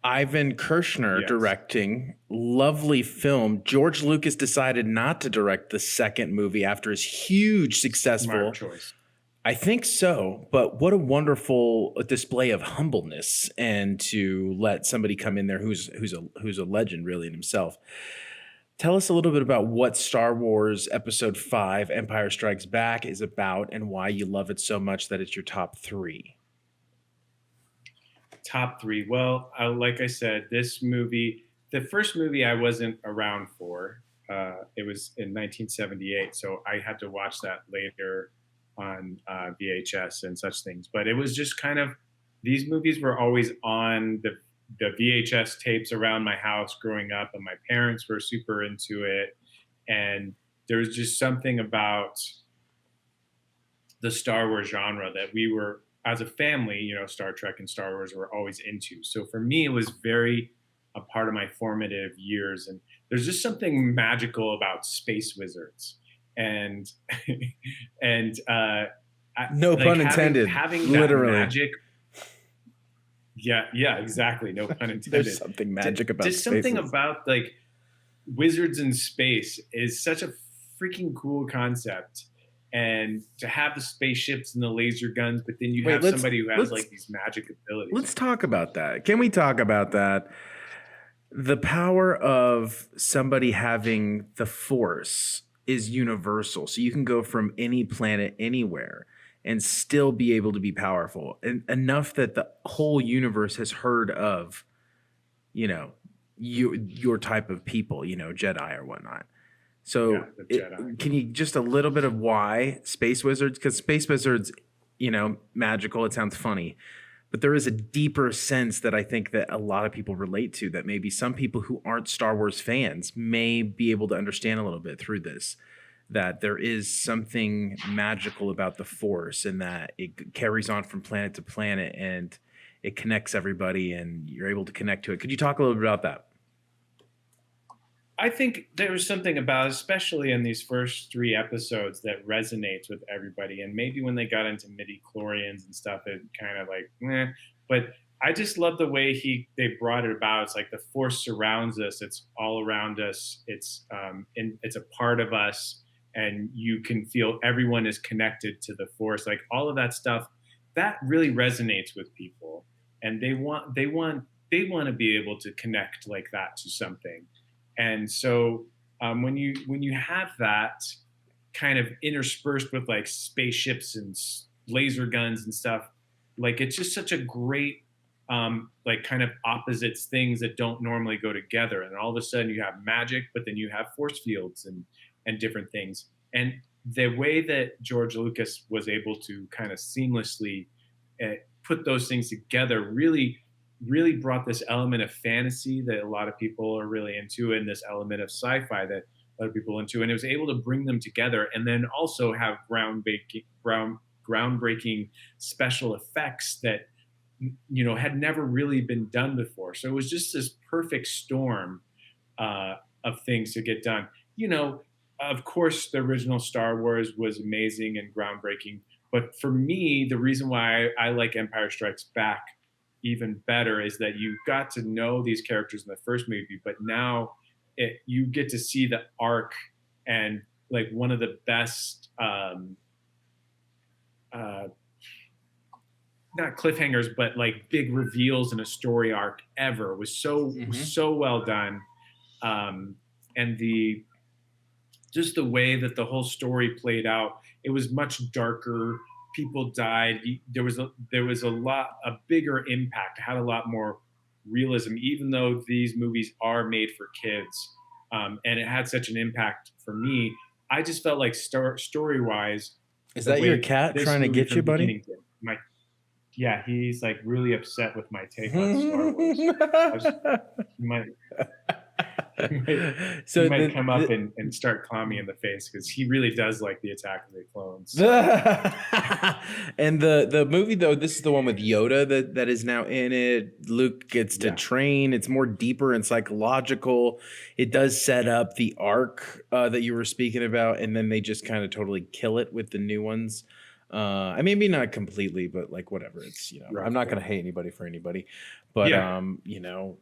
Ivan Kershner directing. Lovely film. George Lucas decided not to direct the second movie after his huge successful. Smart choice. I think so, but what a wonderful display of humbleness, and to let somebody come in there who's a legend really in himself. Tell us a little bit about what Star Wars Episode 5, Empire Strikes Back is about, and why you love it so much that it's your top 3. Top 3. Well, like I said, this movie, the first movie I wasn't around for. It was in 1978, so I had to watch that later on VHS and such things. But it was just kind of, these movies were always on the VHS tapes around my house growing up, and my parents were super into it. And there was just something about the Star Wars genre that we were, as a family, you know, Star Trek and Star Wars were always into. So for me, it was very a part of my formative years. And there's just something magical about space wizards. And no pun intended. Having literally that magic. Yeah, exactly. No pun intended. There's something magic about space. There's something about like wizards in space is such a freaking cool concept. And to have the spaceships and the laser guns, but then you have somebody who has like these magic abilities. Let's talk about that. Can we talk about that? The power of somebody having the Force is universal. So you can go from any planet anywhere and still be able to be powerful. And enough that the whole universe has heard of, you know, your type of people, you know, Jedi or whatnot. So can you just a little bit of why space wizards? Because space wizards, you know, magical, it sounds funny, but there is a deeper sense that I think that a lot of people relate to, that maybe some people who aren't Star Wars fans may be able to understand a little bit through this, that there is something magical about the Force, and that it carries on from planet to planet and it connects everybody and you're able to connect to it. Could you talk a little bit about that? I think there was something about, especially in these first 3 episodes, that resonates with everybody. And maybe when they got into midi-chlorians and stuff, it kind of like, meh. But I just love the way they brought it about. It's like the Force surrounds us. It's all around us. It's a part of us. And you can feel everyone is connected to the Force. Like all of that stuff, that really resonates with people. And they they want to be able to connect like that to something. And so when you have that kind of interspersed with like spaceships and laser guns and stuff, like it's just such a great like kind of opposites things that don't normally go together. And all of a sudden you have magic, but then you have force fields and different things. And the way that George Lucas was able to kind of seamlessly put those things together really brought this element of fantasy that a lot of people are really into, and this element of sci-fi that a lot of people are into, and it was able to bring them together and then also have groundbreaking special effects that had never really been done before. So it was just this perfect storm of things to get done. Of course, the original Star Wars was amazing and groundbreaking, but for me, the reason why I like Empire Strikes Back even better is that you got to know these characters in the first movie, but now you get to see the arc and like one of the best not cliffhangers, but like big reveals in a story arc ever. Was so well done. And just the way that the whole story played out, it was much darker. People died. There was a bigger impact, had a lot more realism, even though these movies are made for kids. And it had such an impact for me. I just felt like story-wise. Is that your cat trying to get you, buddy? Yeah, he's like really upset with my take on Star Wars. He might come up and start clawing me in the face because he really does like the Attack of the Clones. And the movie, though, this is the one with Yoda that is now in it. Luke gets to train. It's more deeper and psychological. It does set up the arc that you were speaking about, and then they just kind of totally kill it with the new ones. I mean, maybe not completely, but like whatever. It's I'm not gonna hate anybody for anybody, but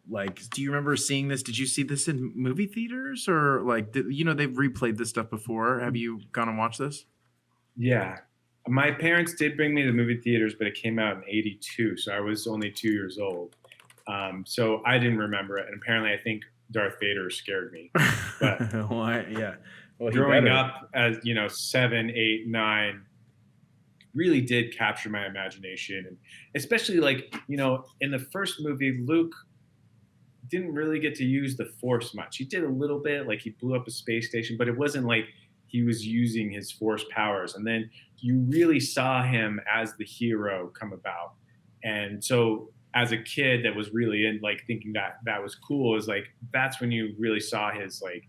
like, do you remember seeing this? Did you see this in movie theaters or like they've replayed this stuff before? Have you gone and watched this? Yeah, my parents did bring me to the movie theaters, but it came out in '82, so I was only 2 years old. So I didn't remember it, and apparently, I think Darth Vader scared me. But yeah, growing up as 7, 8, 9. Really did capture my imagination, and especially like in the first movie, Luke didn't really get to use the Force much. He did a little bit, like he blew up a space station, but it wasn't like he was using his Force powers. And then you really saw him as the hero come about. And so as a kid that was really in like thinking that was cool, is like that's when you really saw his like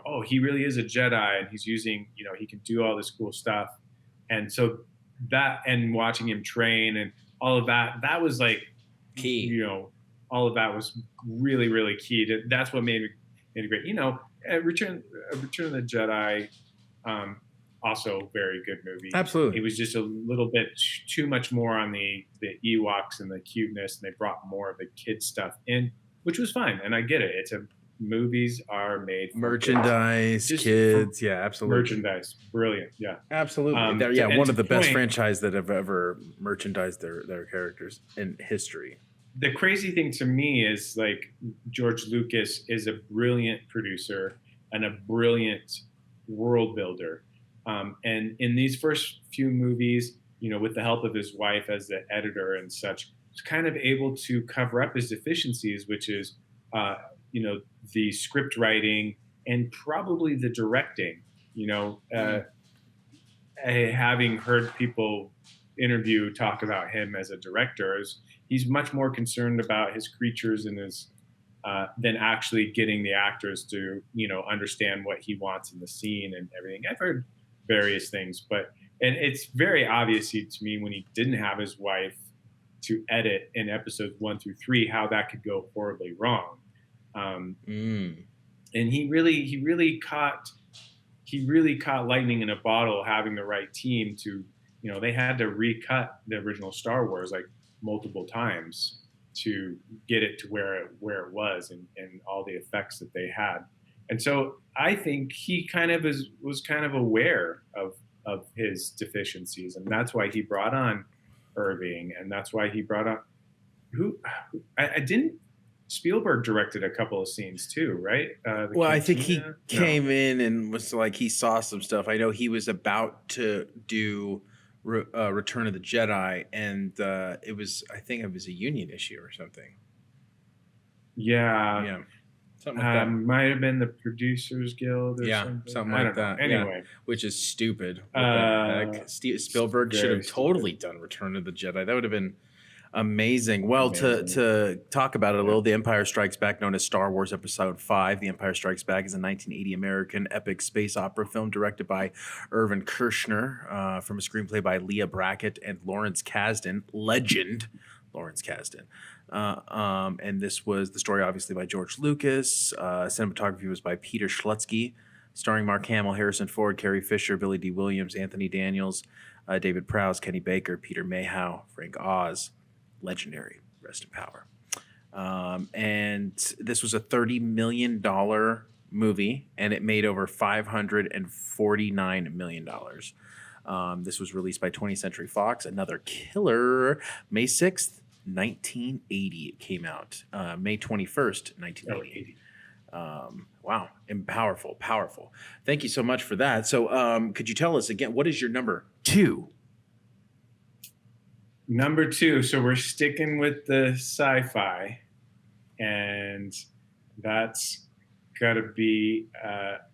oh, he really is a Jedi, and he's using he can do all this cool stuff. And so that, and watching him train and all of that was like key. All of that was really, really key. That's what made it great. Return of the Jedi, also very good movie. Absolutely. It was just a little bit too much more on the Ewoks and the cuteness, and they brought more of the kid stuff in, which was fine. And I get it. Movies are made for merchandise, kids. Yeah, absolutely. Merchandise. Brilliant. Yeah. Absolutely. One of the best franchise that have ever merchandised their characters in history. The crazy thing to me is like George Lucas is a brilliant producer and a brilliant world builder. And in these first few movies, with the help of his wife as the editor and such, was kind of able to cover up his deficiencies, which is the script writing and probably the directing. Having heard people talk about him as a director, he's much more concerned about his creatures and his than actually getting the actors to understand what he wants in the scene and everything. I've heard various things, and it's very obvious to me when he didn't have his wife to edit in episodes 1 through 3 how that could go horribly wrong. And he really caught lightning in a bottle, having the right team to, they had to recut the original Star Wars like multiple times to get it to where it was and all the effects that they had. And so I think he kind of was kind of aware of his deficiencies, and that's why he brought on Irving, and that's why he brought I didn't. Spielberg directed a couple of scenes too, right? Well, I think he came in and was like, he saw some stuff. I know he was about to do Return of the Jedi, and I think it was a union issue or something. Yeah. Something like that. Might have been the Producers Guild or something like that. Anyway. Which is stupid. What the heck? Spielberg should have totally done Return of the Jedi. That would have been amazing. Well, to talk about it a little, The Empire Strikes Back, known as Star Wars Episode 5, The Empire Strikes Back is a 1980 American epic space opera film directed by Irvin Kershner from a screenplay by Leah Brackett and Lawrence Kasdan, legend Lawrence Kasdan. And this was the story, obviously, by George Lucas. Cinematography was by Peter Schlutsky, starring Mark Hamill, Harrison Ford, Carrie Fisher, Billy D. Williams, Anthony Daniels, David Prowse, Kenny Baker, Peter Mayhew, Frank Oz. Legendary, rest in power. And this was a $30 million movie, and it made over $549 million. This was released by 20th Century Fox. Another killer. May 6th, 1980 it came out. May 21st, 1980. Wow, and powerful. Thank you so much for that. So could you tell us again, what is your number 2? Number 2, so we're sticking with the sci-fi, and that's got to be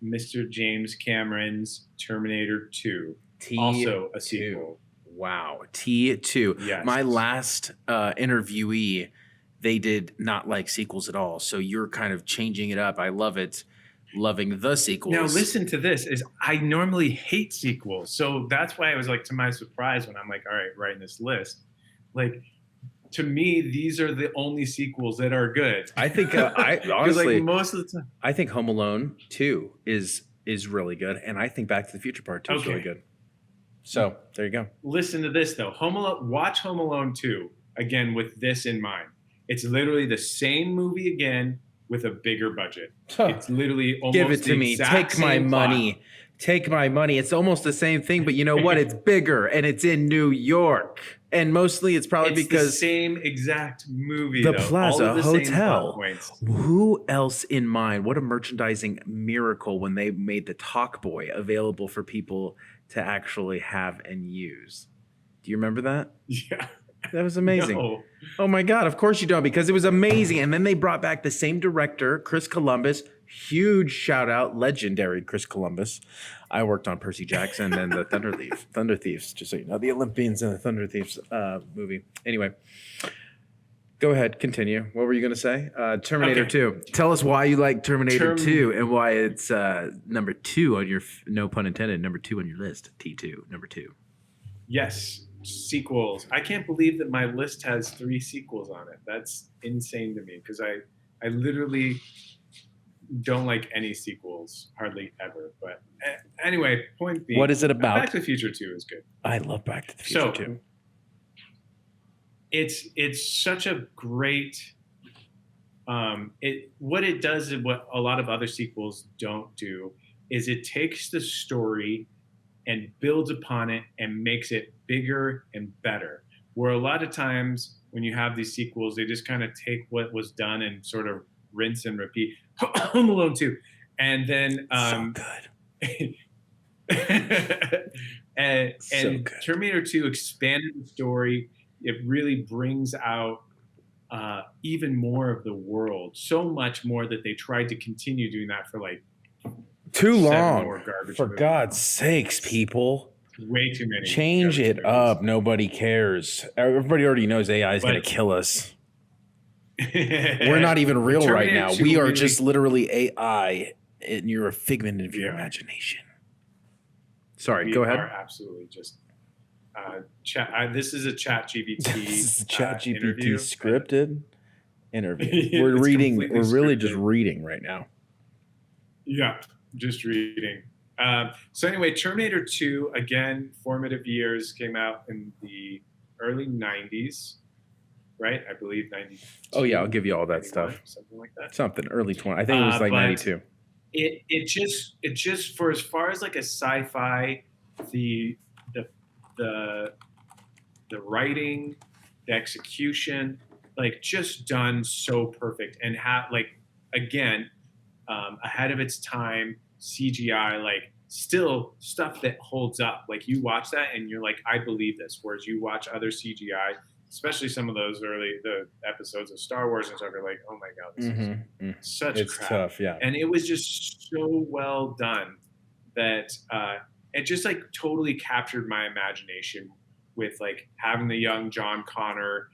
Mr. James Cameron's Terminator 2, also a sequel. Wow, T2. Yes. My last interviewee, they did not like sequels at all, so you're kind of changing it up. I love it. Loving the sequels. Now listen to this, is I normally hate sequels. So that's why I was like, to my surprise, when I'm like, all right, writing this list, like, to me, these are the only sequels that are good. I think I honestly, like, most of the time, I think Home Alone 2 is really good, and I think Back to the Future Part 2 is really good. So there you go. Listen to this though. Watch Home Alone 2 again with this in mind. It's literally the same movie again with a bigger budget. It's literally almost give it to me. Take my money. Take my money. It's almost the same thing, but you know what? It's bigger, and it's in New York. And mostly it's probably because the same exact movie, the Plaza Hotel. Who else in mind? What a merchandising miracle when they made the Talk Boy available for people to actually have and use. Do you remember that? Yeah. That was amazing. No. Oh my God, of course you don't, because it was amazing. And then they brought back the same director, Chris Columbus. Huge shout out, legendary Chris Columbus. I worked on Percy Jackson and the Thunder Thieves, just so you know, the Olympians and the Thunder Thieves movie. Anyway, go ahead, continue. What were you going to say? Terminator 2. Tell us why you like Terminator 2 and why it's number 2 on your, no pun intended, number 2 on your list. T2, number 2. Yes. Sequels. I can't believe that my list has 3 sequels on it. That's insane to me, because I literally don't like any sequels hardly ever. But anyway, point being, what is it about? Back to the Future 2 is good. I love Back to the Future 2. It's such a great what it does and what a lot of other sequels don't do is it takes the story and builds upon it and makes it bigger and better. Where a lot of times when you have these sequels, they just kind of take what was done and sort of rinse and repeat. Home Alone 2. And then so good. and So good. Terminator 2 expanded the story. It really brings out even more of the world, so much more that they tried to continue doing that for like too long. For movies. God's sakes, people. Way too many. Change it up. Nobody cares. Everybody already knows AI is going to kill us. We're not even real right now. We are just literally AI, and you're a figment of your imagination. Sorry, go ahead. We are absolutely just chat. This is a Chat GPT. This is a Chat GPT interview. scripted interview. We're reading. We're really just reading right now. Yeah, just reading. So anyway, Terminator 2, again, formative years, came out in the early 90s, right? I believe 90. Oh yeah, I'll give you all that stuff. Something like that. Something early 20. I think it was like 92. It just for as far as like a sci-fi, the writing, the execution, like just done so perfect and again, ahead of its time, CGI, like still stuff that holds up. Like you watch that and you're like, I believe this. Whereas you watch other CGI, especially some of those the episodes of Star Wars and stuff, you're like, oh my God, this is such it's crap. tough, yeah. And it was just so well done that it just like totally captured my imagination with like having the young John Connor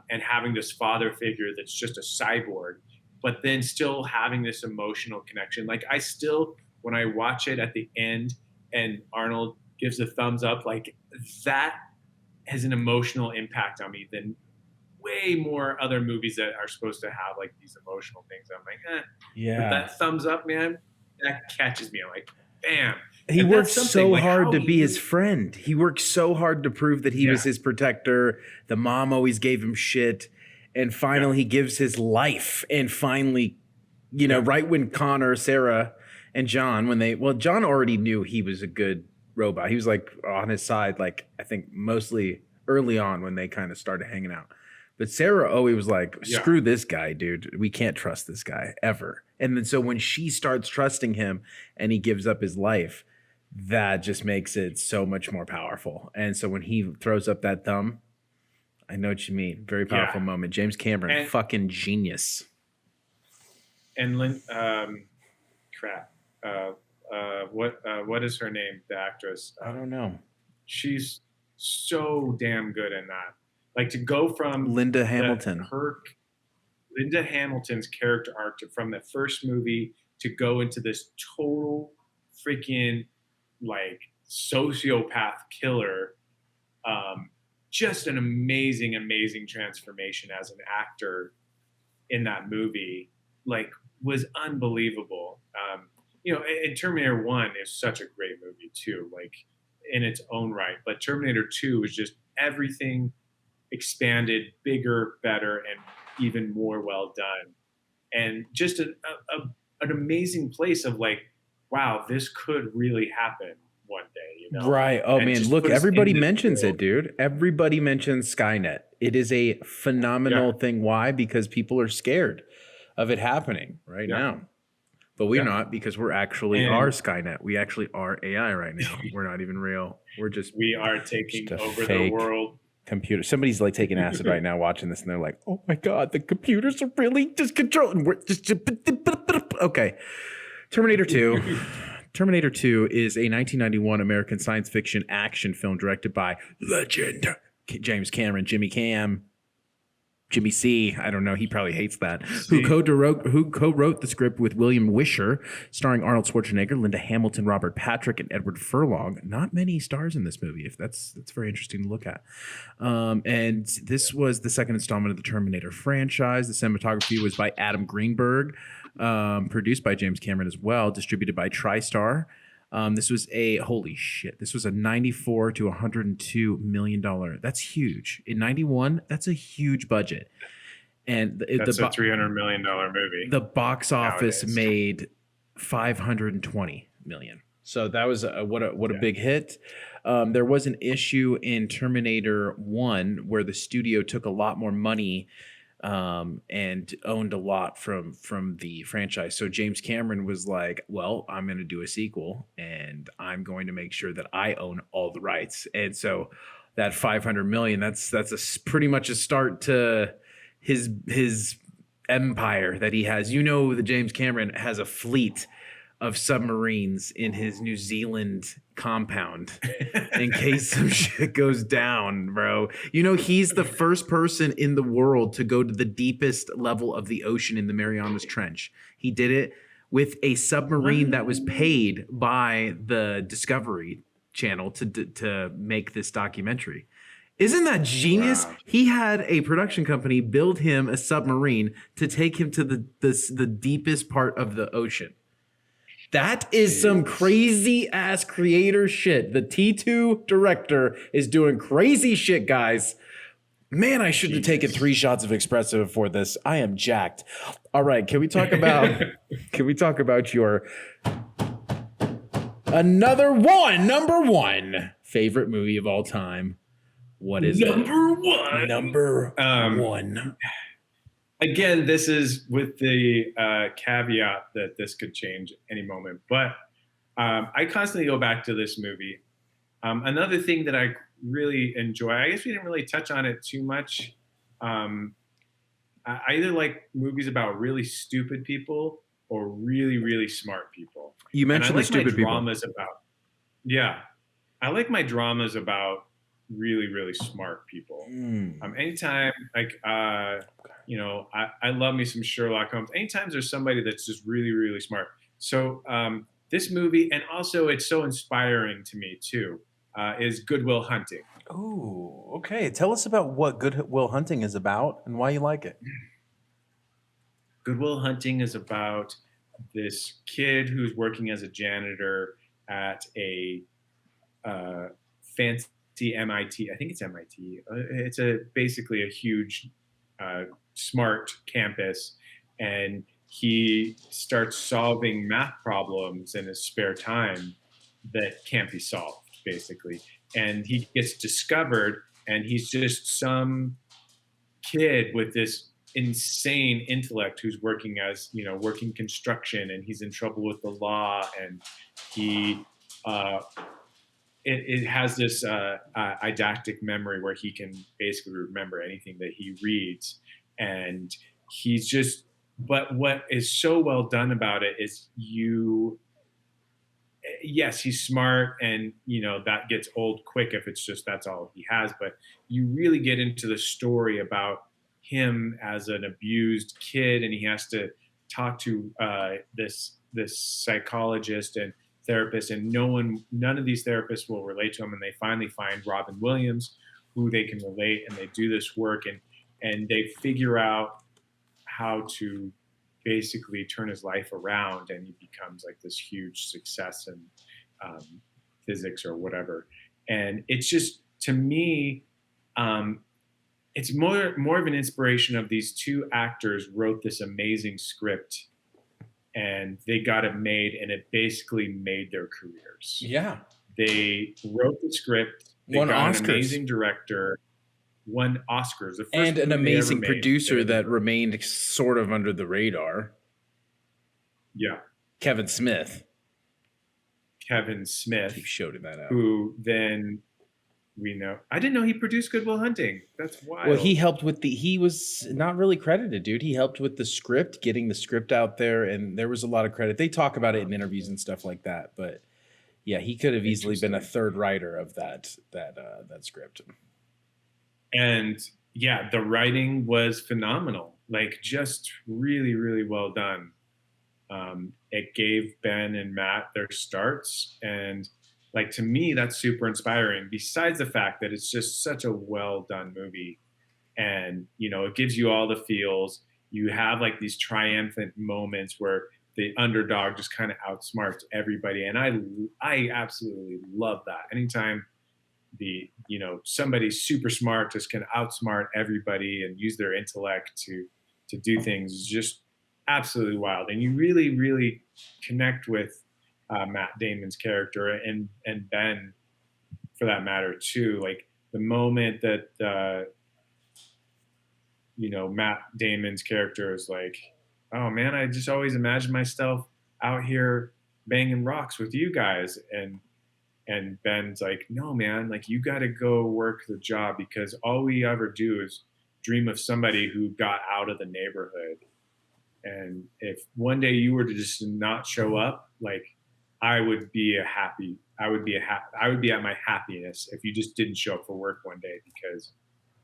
and having this father figure that's just a cyborg, but then still having this emotional connection. Like I still, when I watch it at the end and Arnold gives a thumbs up, like that has an emotional impact on me than way more other movies that are supposed to have like these emotional things. I'm like, yeah. But that thumbs up, man, that catches me. I'm like, bam. He worked so hard to be his friend. He worked so hard to prove that he was his protector. The mom always gave him shit. And finally he gives his life. And finally, you know, right when Connor, Sarah, and John, John already knew he was a good robot. He was like on his side, like I think mostly early on when they kind of started hanging out. But Sarah always was like, screw this guy, dude. We can't trust this guy ever. And then so when she starts trusting him and he gives up his life, that just makes it so much more powerful. And so when he throws up that thumb, I know what you mean. Very powerful moment. James Cameron, fucking genius. And what is her name? The actress? I don't know. She's so damn good in that. Like to go from Linda Hamilton, Linda Hamilton's character arc from the first movie to go into this total freaking like sociopath killer. Just an amazing, amazing transformation as an actor in that movie. Like was unbelievable. You know, and Terminator 1 is such a great movie too, like in its own right. But Terminator 2 is just everything expanded, bigger, better, and even more well done. And just an amazing place of like, wow, this could really happen one day, you know? Right. Oh, and man, look, everybody mentions it, dude. Everybody mentions Skynet. It is a phenomenal thing. Why? Because people are scared of it happening right now. But we're not, because we're actually are Skynet. We actually are AI right now. We're not even real. We are taking over the world. Computer. Somebody's like taking acid right now watching this and they're like, oh my God, the computers are really just controlling. We're just okay. Terminator 2. Terminator 2 is a 1991 American science fiction action film directed by legend James Cameron, Jimmy C. I don't know. He probably hates that. Who co-wrote the script with William Wisher, starring Arnold Schwarzenegger, Linda Hamilton, Robert Patrick, and Edward Furlong. Not many stars in this movie. If that's very interesting to look at. And this was the second installment of the Terminator franchise. The cinematography was by Adam Greenberg, produced by James Cameron as well, distributed by TriStar. This was a $94 to $102 million. That's huge. In 91, that's a huge budget. And that's a $300 million movie. The box office made $520 million. So that was what a big hit. There was an issue in Terminator 1 where the studio took a lot more money and owned a lot from the franchise. So James Cameron was like, well, I'm going to do a sequel and I'm going to make sure that I own all the rights. And so that 500 million, that's pretty much a start to his empire that he has. You know, the James Cameron has a fleet of submarines in his New Zealand compound in case some shit goes down, bro. You know, he's the first person in the world to go to the deepest level of the ocean in the Marianas Trench. He did it with a submarine that was paid by the Discovery Channel to make this documentary. Isn't that genius? Wow. He had a production company build him a submarine to take him to the deepest part of the ocean. That is some crazy ass creator shit. The T2 director is doing crazy shit, guys. Man, I should have taken 3 shots of espresso before this. I am jacked. All right, can we talk about your number one favorite movie of all time? What is Number one. Number one. Again, this is with the caveat that this could change any moment. But I constantly go back to this movie. Another thing that I really enjoy, I guess we didn't really touch on it too much. I either like movies about really stupid people or really, really smart people. You mentioned the stupid people. I like my dramas about really, really smart people. Anytime, like, I love me some Sherlock Holmes. Anytime there's somebody that's just really, really smart. So this movie, and also it's so inspiring to me too, is Good Will Hunting. Oh, okay. Tell us about what Good Will Hunting is about and why you like it. Good Will Hunting is about this kid who's working as a janitor at a fancy MIT. I think it's MIT. It's basically a huge, smart campus, and he starts solving math problems in his spare time that can't be solved, basically. And he gets discovered, and he's just some kid with this insane intellect who's working construction, and he's in trouble with the law, and he it has this eidetic memory where he can basically remember anything that he reads, and but what is so well done about it is yes, he's smart, and that gets old quick if it's just that's all he has, but you really get into the story about him as an abused kid, and he has to talk to this psychologist and therapist, and none of these therapists will relate to him, and they finally find Robin Williams, who they can relate, and they do this work, and they figure out how to basically turn his life around, and he becomes like this huge success in physics or whatever. And it's just, to me, it's more of an inspiration of these two actors wrote this amazing script, and they got it made, and it basically made their careers. Yeah. They wrote the script, they won got Oscars. an amazing director, won Oscars. The first And an movie they amazing ever made. producer that remained sort of under the radar. Yeah. Kevin Smith. He showed him that out. Who then we know. I didn't know he produced Good Will Hunting. That's wild. Well, he helped with he was not really credited, dude. He helped with the script, getting the script out there, and there was a lot of credit. They talk about it in interviews and stuff like that, but yeah, he could have easily been a third writer of that script. And yeah, the writing was phenomenal. Like, just really, really well done. It gave Ben and Matt their starts, and like, to me, that's super inspiring, besides the fact that it's just such a well done movie, and it gives you all the feels. You have like these triumphant moments where the underdog just kind of outsmarts everybody, and I absolutely love that. Anytime somebody super smart just can outsmart everybody and use their intellect to do things is just absolutely wild. And you really, really connect with Matt Damon's character and Ben, for that matter, too. Like, the moment that Matt Damon's character is like, oh man, I just always imagined myself out here banging rocks with you guys, and Ben's like, no man, like, you got to go work the job, because all we ever do is dream of somebody who got out of the neighborhood. And if one day you were to just not show up, like, I would be at my happiest if you just didn't show up for work one day because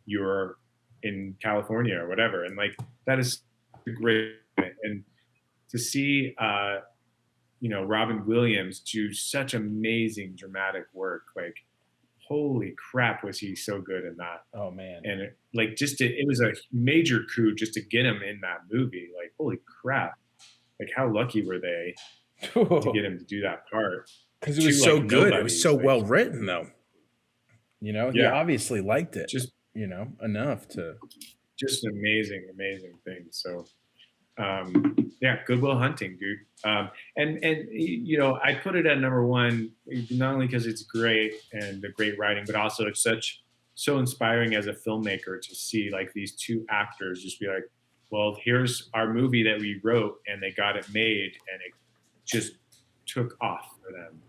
you're in California or whatever. And like, that is great. And to see, Robin Williams do such amazing dramatic work, like, holy crap, was he so good in that. Oh man. And it was a major coup just to get him in that movie. Like, holy crap. Like, how lucky were they to get him to do that part? Because it was so good. It was so well written, though. He obviously liked it. Just enough to. Just an amazing thing. So, Good Will Hunting, dude. And I put it at number one, not only because it's great and the great writing, but also it's so inspiring as a filmmaker to see like these two actors just be like, well, here's our movie that we wrote, and they got it made, and it just took off for them.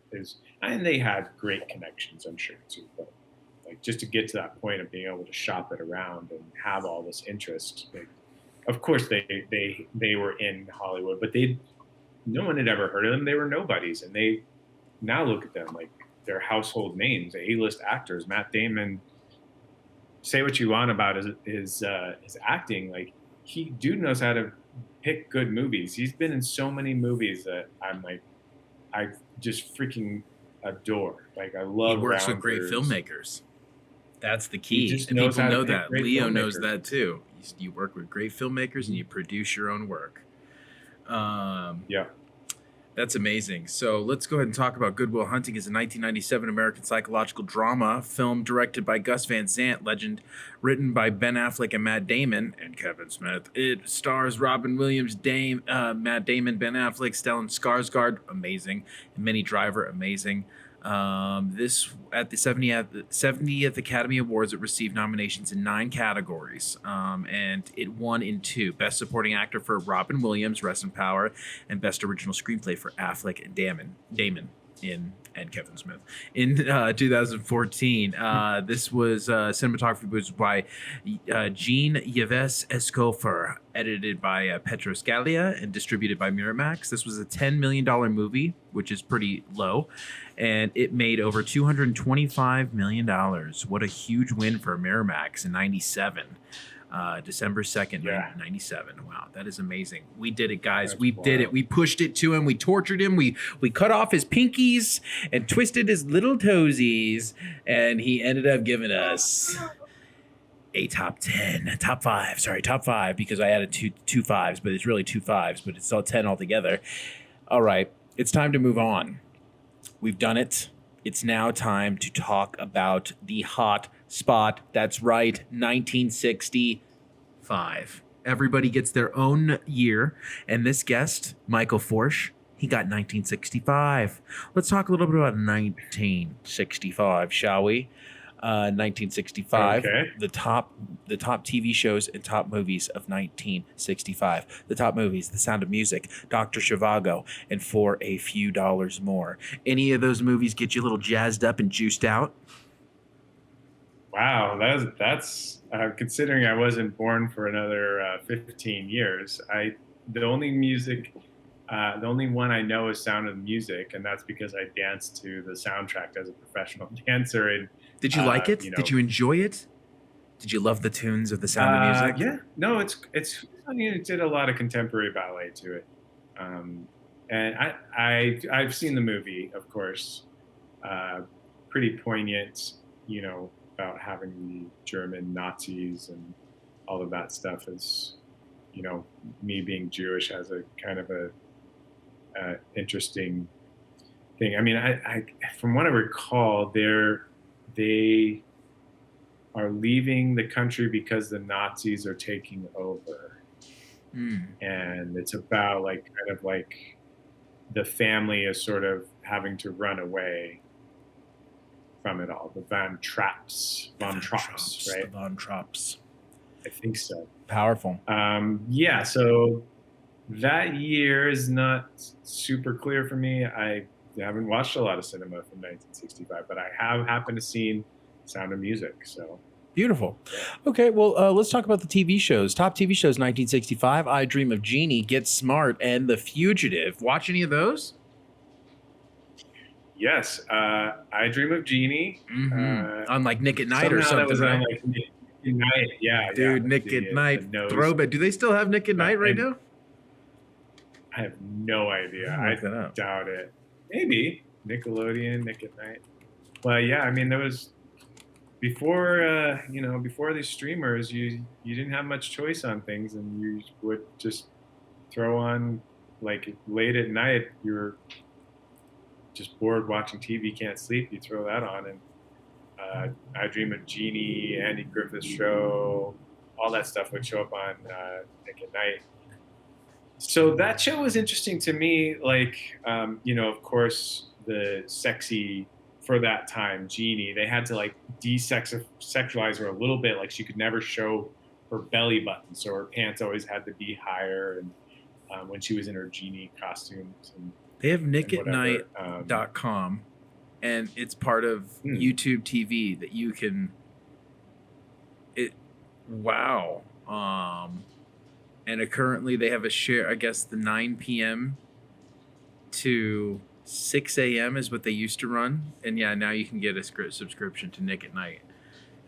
And they had great connections, I'm sure, too. But like just to get to that point of being able to shop it around and have all this interest, like, of course they were in Hollywood, but no one had ever heard of them. They were nobodies, and they now look at them like they're household names, A-list actors. Matt Damon, say what you want about his acting, like dude knows how to pick good movies. He's been in so many movies that I'm like, I just freaking adore. Like I love. He works with great filmmakers. That's the key. And people know that. Leo knows that too. You work with great filmmakers and you produce your own work. Yeah. That's amazing. So let's go ahead and talk about Good Will Hunting. Is a 1997 American psychological drama film directed by Gus Van Sant, legend, written by Ben Affleck and Matt Damon and Kevin Smith. It stars Robin Williams, Matt Damon, Ben Affleck, Stellan Skarsgård, amazing, and Minnie Driver, amazing. This at the 70th Academy Awards, it received nominations in 9 categories, and it won in 2: Best Supporting Actor for Robin Williams, Rest in Power, and Best Original Screenplay for Affleck and Damon and Kevin Smith. In 2014, this was cinematography was by Jean-Yves Escoffer, edited by Petro Scalia, and distributed by Miramax. This was a $10 million movie, which is pretty low, and it made over $225 million. What a huge win for Miramax in 97. December 2nd, 1997. Wow, that is amazing. We did it, guys. We did it. We pushed it to him. We tortured him. We cut off his pinkies and twisted his little toesies, and he ended up giving us a top 5, because I added two fives, but it's really 2 5s, but it's all 10 altogether. All right, it's time to move on. We've done it. It's now time to talk about the hot spot. That's right, 1965. Everybody gets their own year, and this guest, Michael Forsch, he got 1965. Let's talk a little bit about 1965, shall we? 1965, okay. the top TV shows and top movies of 1965. The top movies: The Sound of Music, Dr. Zhivago, and For a Few Dollars More. Any of those movies get you a little jazzed up and juiced out? Wow, that's considering I wasn't born for another 15 years. The only one I know is Sound of Music, and that's because I danced to the soundtrack as a professional dancer. And did you like it? Did you enjoy it? Did you love the tunes of The Sound of Music? Yeah, no, it's funny. It did a lot of contemporary ballet to it, and I've seen the movie, of course. Pretty poignant, about having the German Nazis and all of that stuff. Is, me being Jewish has a kind of a interesting thing. I mean, I from what I recall, they are leaving the country because the Nazis are taking over. And it's about the family is sort of having to run away from it all. The Von Trapps, right? The Von Trapps. I think so. Powerful. Yeah, so that year is not super clear for me. I haven't watched a lot of cinema from 1965, but I have happened to seen Sound of Music. So beautiful. Okay, well, let's talk about the TV shows. Top TV shows 1965: I Dream of Jeannie, Get Smart, and The Fugitive. Watch any of those? Yes, I Dream of Jeannie. On like Nick at Night or something, that was right? on like Nick at Night. Yeah, dude, Nick at Night. Throwback. Do they still have Nick at Night right now? I have no idea. I doubt it. Maybe Nickelodeon, Nick at Night. Well, yeah, I mean, there was before before these streamers, you didn't have much choice on things, and you would just throw on, like, late at night, you're just bored watching TV, can't sleep, you throw that on, and I Dream of Jeannie, Andy Griffith's Show, all that stuff would show up on Nick at Night. So that show was interesting to me. Like, of course, the sexy for that time, Jeannie. They had to like desexualize her a little bit. Like she could never show her belly button, so her pants always had to be higher. And when she was in her Jeannie costumes, and they have nickatnight.com, and it's part of YouTube TV that you can. Wow. And currently they have a share. I guess the 9 p.m. to 6 a.m. is what they used to run, and yeah, now you can get a subscription to Nick at Night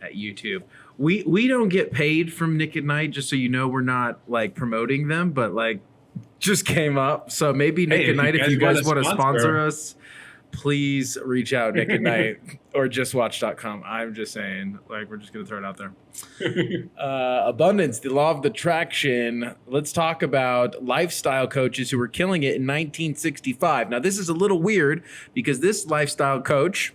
at YouTube. We don't get paid from Nick at Night, just so you know. We're not like promoting them, but like just came up. So maybe Nick at Night, if you guys want to sponsor us, please reach out, Nick at Night or justwatch.com. I'm just saying, like, we're just gonna throw it out there. Abundance, the law of attraction. Let's talk about lifestyle coaches who were killing it in 1965. Now, this is a little weird because this lifestyle coach,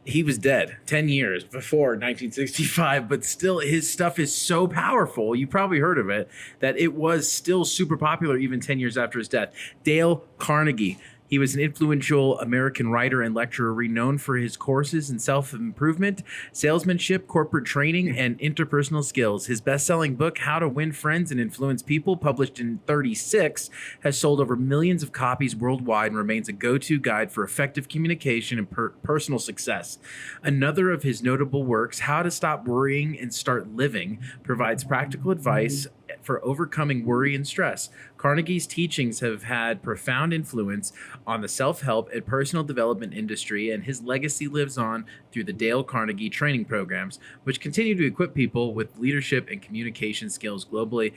he was dead 10 years before 1965, but still his stuff is so powerful. You probably heard of it, that it was still super popular even 10 years after his death. Dale Carnegie. He was an influential American writer and lecturer renowned for his courses in self-improvement, salesmanship, corporate training, and interpersonal skills. His best-selling book, How to Win Friends and Influence People, published in 1936, has sold over millions of copies worldwide and remains a go-to guide for effective communication and personal success. Another of his notable works, How to Stop Worrying and Start Living, provides practical advice for overcoming worry and stress. Carnegie's teachings have had profound influence on the self-help and personal development industry, and his legacy lives on through the Dale Carnegie training programs, which continue to equip people with leadership and communication skills globally.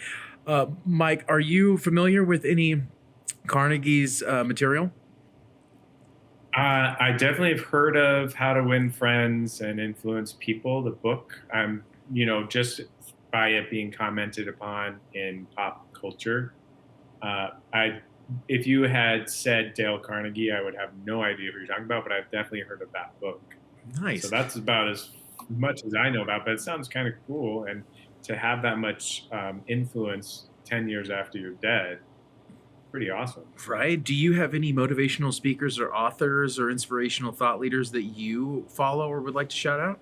Mike, are you familiar with any Carnegie's material? I definitely have heard of How to Win Friends and Influence People, the book. Just by it being commented upon in pop culture. If you had said Dale Carnegie, I would have no idea who you're talking about, but I've definitely heard of that book. Nice. So that's about as much as I know about, but it sounds kind of cool. And to have that much influence 10 years after you're dead, pretty awesome. Right. Do you have any motivational speakers or authors or inspirational thought leaders that you follow or would like to shout out?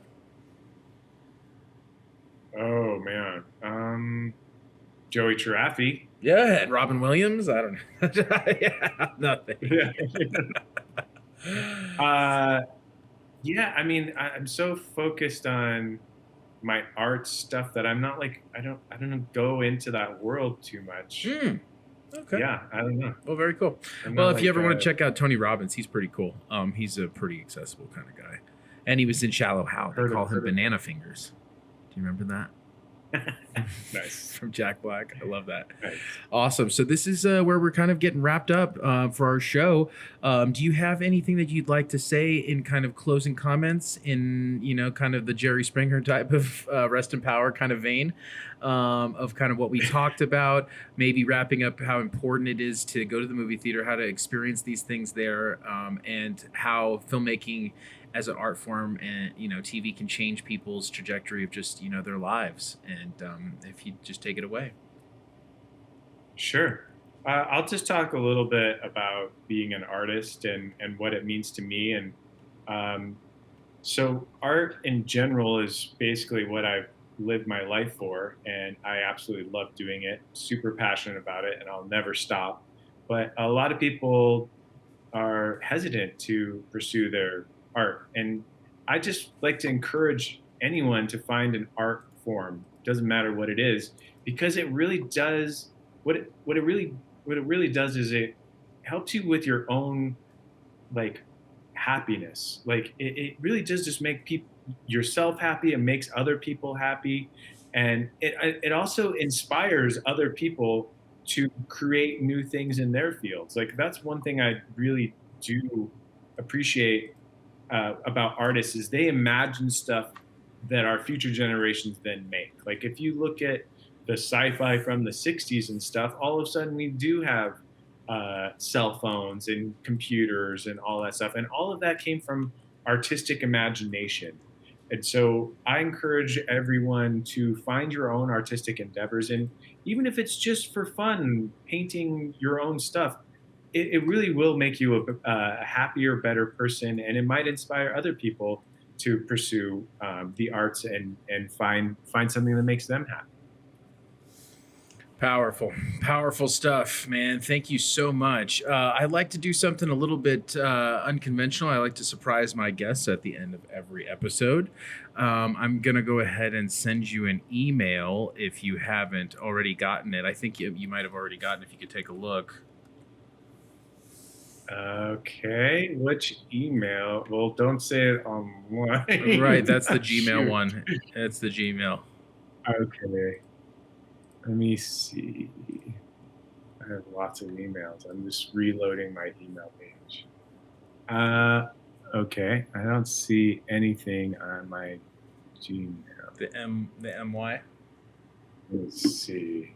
Oh, man. Joey Giraffe. Yeah, and Robin Williams. I don't know. Yeah, nothing. Yeah, I mean, I'm so focused on my art stuff that I'm not like I don't go into that world too much. Okay. Yeah, I don't know. Well, very cool. Well, if you ever want to check out Tony Robbins, he's pretty cool. He's a pretty accessible kind of guy, and he was in Shallow Hal. They call him Banana Fingers. Do you remember that? Nice. From Jack Black. I love that. Nice. Awesome. So this is where we're kind of getting wrapped up for our show. Do you have anything that you'd like to say in kind of closing comments in, kind of the Jerry Springer type of rest in power kind of vein of kind of what we talked about, maybe wrapping up how important it is to go to the movie theater, how to experience these things there, and how filmmaking as an art form and TV can change people's trajectory of just their lives. And if you just take it away. Sure. I'll just talk a little bit about being an artist and what it means to me. And so art in general is basically what I've lived my life for, and I absolutely love doing it, super passionate about it, and I'll never stop. But a lot of people are hesitant to pursue their art, and I just like to encourage anyone to find an art form, doesn't matter what it is, because it really does what it really does is it helps you with your own like happiness. Like it really does just make yourself happy and makes other people happy, and it also inspires other people to create new things in their fields. Like that's one thing I really do appreciate about artists is they imagine stuff that our future generations then make. Like if you look at the sci-fi from the 60s and stuff, all of a sudden we do have cell phones and computers and all that stuff. And all of that came from artistic imagination. And so I encourage everyone to find your own artistic endeavors. And even if it's just for fun, painting your own stuff, it really will make you a happier, better person, and it might inspire other people to pursue the arts and find something that makes them happy. Powerful stuff, man. Thank you so much. I like to do something a little bit unconventional. I like to surprise my guests at the end of every episode. I'm going to go ahead and send you an email if you haven't already gotten it. I think you might have already gotten it if you could take a look. Okay, which email? Well, don't say it online. Right, that's the Gmail one. It's the Gmail. Okay. Let me see. I have lots of emails. I'm just reloading my email page. Okay. I don't see anything on my Gmail. The MY? Let's see.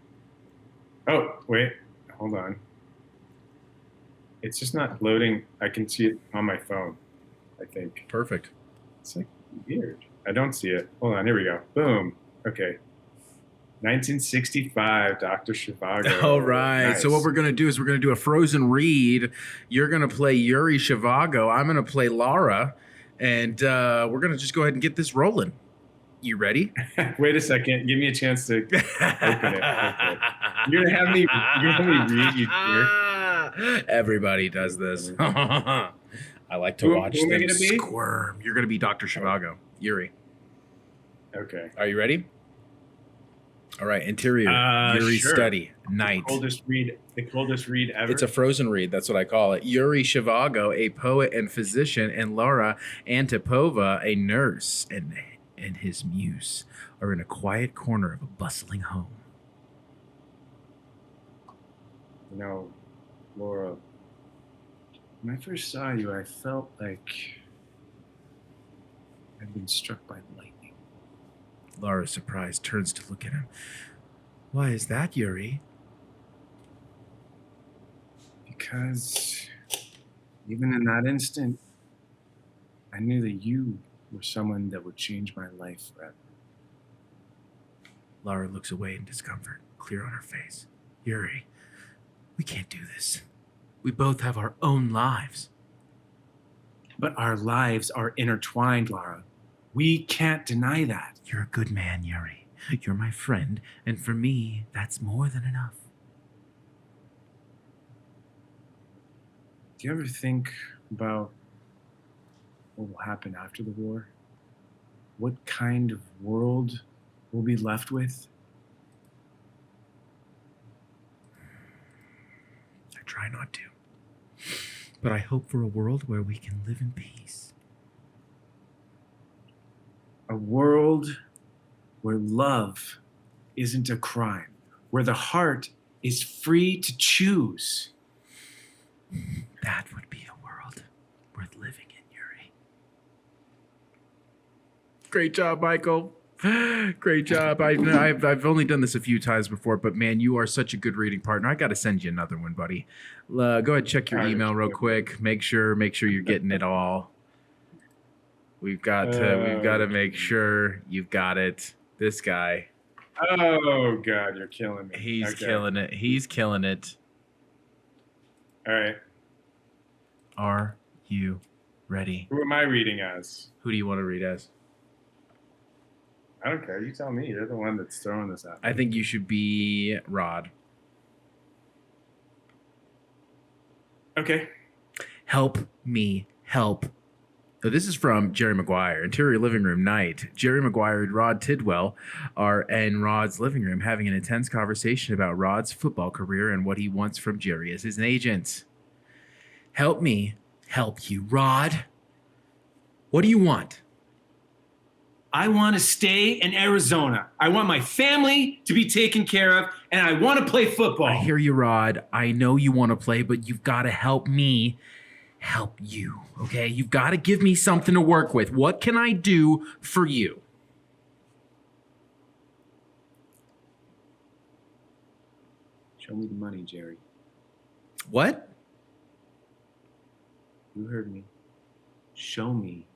Oh, wait. Hold on. It's just not loading. I can see it on my phone, I think. Perfect. It's like weird. I don't see it. Hold on. Here we go. Boom. Okay. 1965, Dr. Zhivago. All right. Nice. So what we're going to do is we're going to do a frozen read. You're going to play Yuri Zhivago. I'm going to play Lara. And we're going to just go ahead and get this rolling. You ready? Wait a second. Give me a chance to open it. Okay. You're going to have me read you here? Everybody does this. I like to watch who am I them gonna be? squirm. You're going to be Dr. Zhivago. Yuri. Okay. Are you ready? All right, interior, Yuri sure. study, night. The coldest read ever. It's a frozen read, that's what I call it. Yuri Zhivago, a poet and physician, and Lara Antipova, a nurse, and his muse are in a quiet corner of a bustling home. You know, Laura, when I first saw you, I felt like I'd been struck by lightning. Lara, surprised, turns to look at him. Why is that, Yuri? Because even in that instant, I knew that you were someone that would change my life forever. Lara looks away in discomfort, clear on her face. Yuri, we can't do this. We both have our own lives. But our lives are intertwined, Lara. We can't deny that. You're a good man, Yuri. You're my friend, and for me, that's more than enough. Do you ever think about what will happen after the war? What kind of world we'll be left with? I try not to. But I hope for a world where we can live in peace. A world where love isn't a crime, where the heart is free to choose. That would be a world worth living in, Yuri. Great job, Michael. Great job. I've only done this a few times before, but man, you are such a good reading partner. I got to send you another one, buddy. Go ahead, check your email real quick. Make sure you're getting it all. We've got to make sure you've got it. This guy. Oh God, you're killing me. He's killing it. He's killing it. All right. Are you ready? Who am I reading as? Who do you want to read as? I don't care. You tell me. You're the one that's throwing this out. I think you should be Rod. Okay. Help me help. So this is from Jerry Maguire, interior living room night. Jerry Maguire and Rod Tidwell are in Rod's living room having an intense conversation about Rod's football career and what he wants from Jerry as his agent. Help me help you, Rod. What do you want? I want to stay in Arizona. I want my family to be taken care of, and I want to play football. I hear you, Rod. I know you want to play, but you've got to help me help you, okay? You've got to give me something to work with. What can I do for you? Show me the money, Jerry. What? You heard me. Show me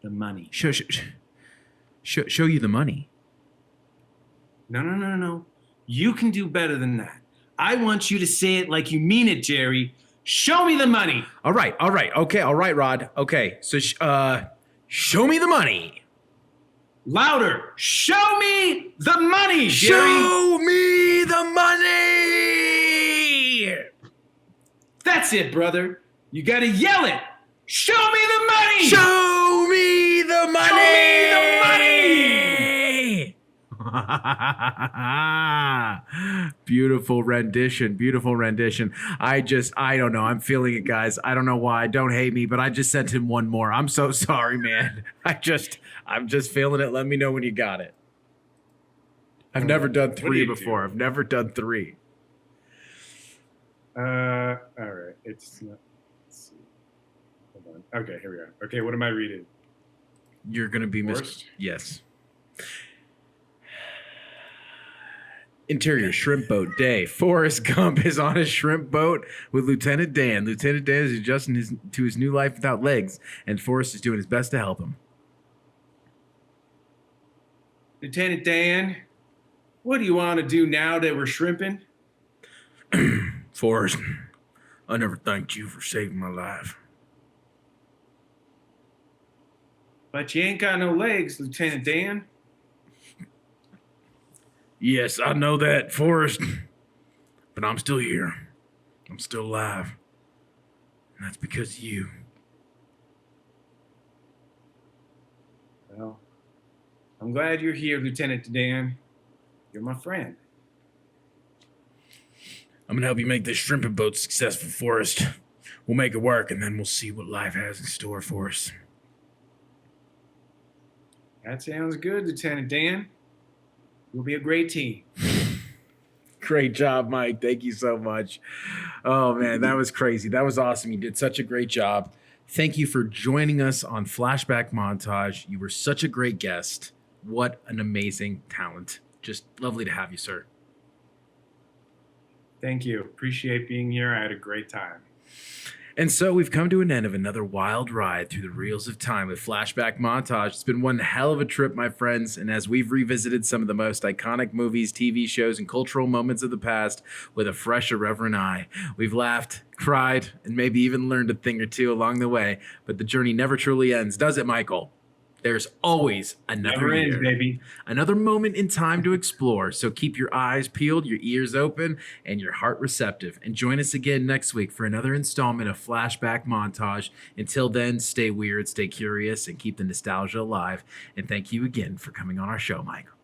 the money. Show you the money. No. You can do better than that. I want you to say it like you mean it, Jerry. show me the money. All right. Okay. All right, Rod. Okay. So, show me the money. Louder. Show me the money, Jerry. Show me the money. That's it, brother. You got to yell it. Show me the money. Show me the money. Show me the money. Beautiful rendition. I don't know. I'm feeling it, guys. I don't know why. Don't hate me, but I just sent him one more. I'm so sorry, man. I'm just feeling it. Let me know when you got it. I've never done 3 before. I've never done 3. All right. It's not. Let's see. Hold on. Okay, here we are. Okay, what am I reading? You're gonna be Forced? Yes. Interior shrimp boat day. Forrest Gump is on his shrimp boat with Lieutenant Dan. Lieutenant Dan is adjusting to his new life without legs, and Forrest is doing his best to help him. Lieutenant Dan, what do you want to do now that we're shrimping? Forrest, I never thanked you for saving my life. But you ain't got no legs, Lieutenant Dan. Yes, I know that, Forrest. But I'm still here. I'm still alive. And that's because of you. Well, I'm glad you're here, Lieutenant Dan. You're my friend. I'm going to help you make this shrimping boat successful, Forrest. We'll make it work, and then we'll see what life has in store for us. That sounds good, Lieutenant Dan. We'll be a great team. Great job, Mike. Thank you so much. Oh, man, that was crazy. That was awesome. You did such a great job. Thank you for joining us on Flashback Montage. You were such a great guest. What an amazing talent. Just lovely to have you, sir. Thank you. Appreciate being here. I had a great time. And so we've come to an end of another wild ride through the reels of time with Flashback Montage. It's been one hell of a trip, my friends, and as we've revisited some of the most iconic movies, TV shows, and cultural moments of the past with a fresh, irreverent eye, we've laughed, cried, and maybe even learned a thing or two along the way, but the journey never truly ends, does it, Michael? There's always another Never year, ends, baby. another moment in time to explore. So keep your eyes peeled, your ears open, and your heart receptive. And join us again next week for another installment of Flashback Montage. Until then, stay weird, stay curious, and keep the nostalgia alive. And thank you again for coming on our show, Michael.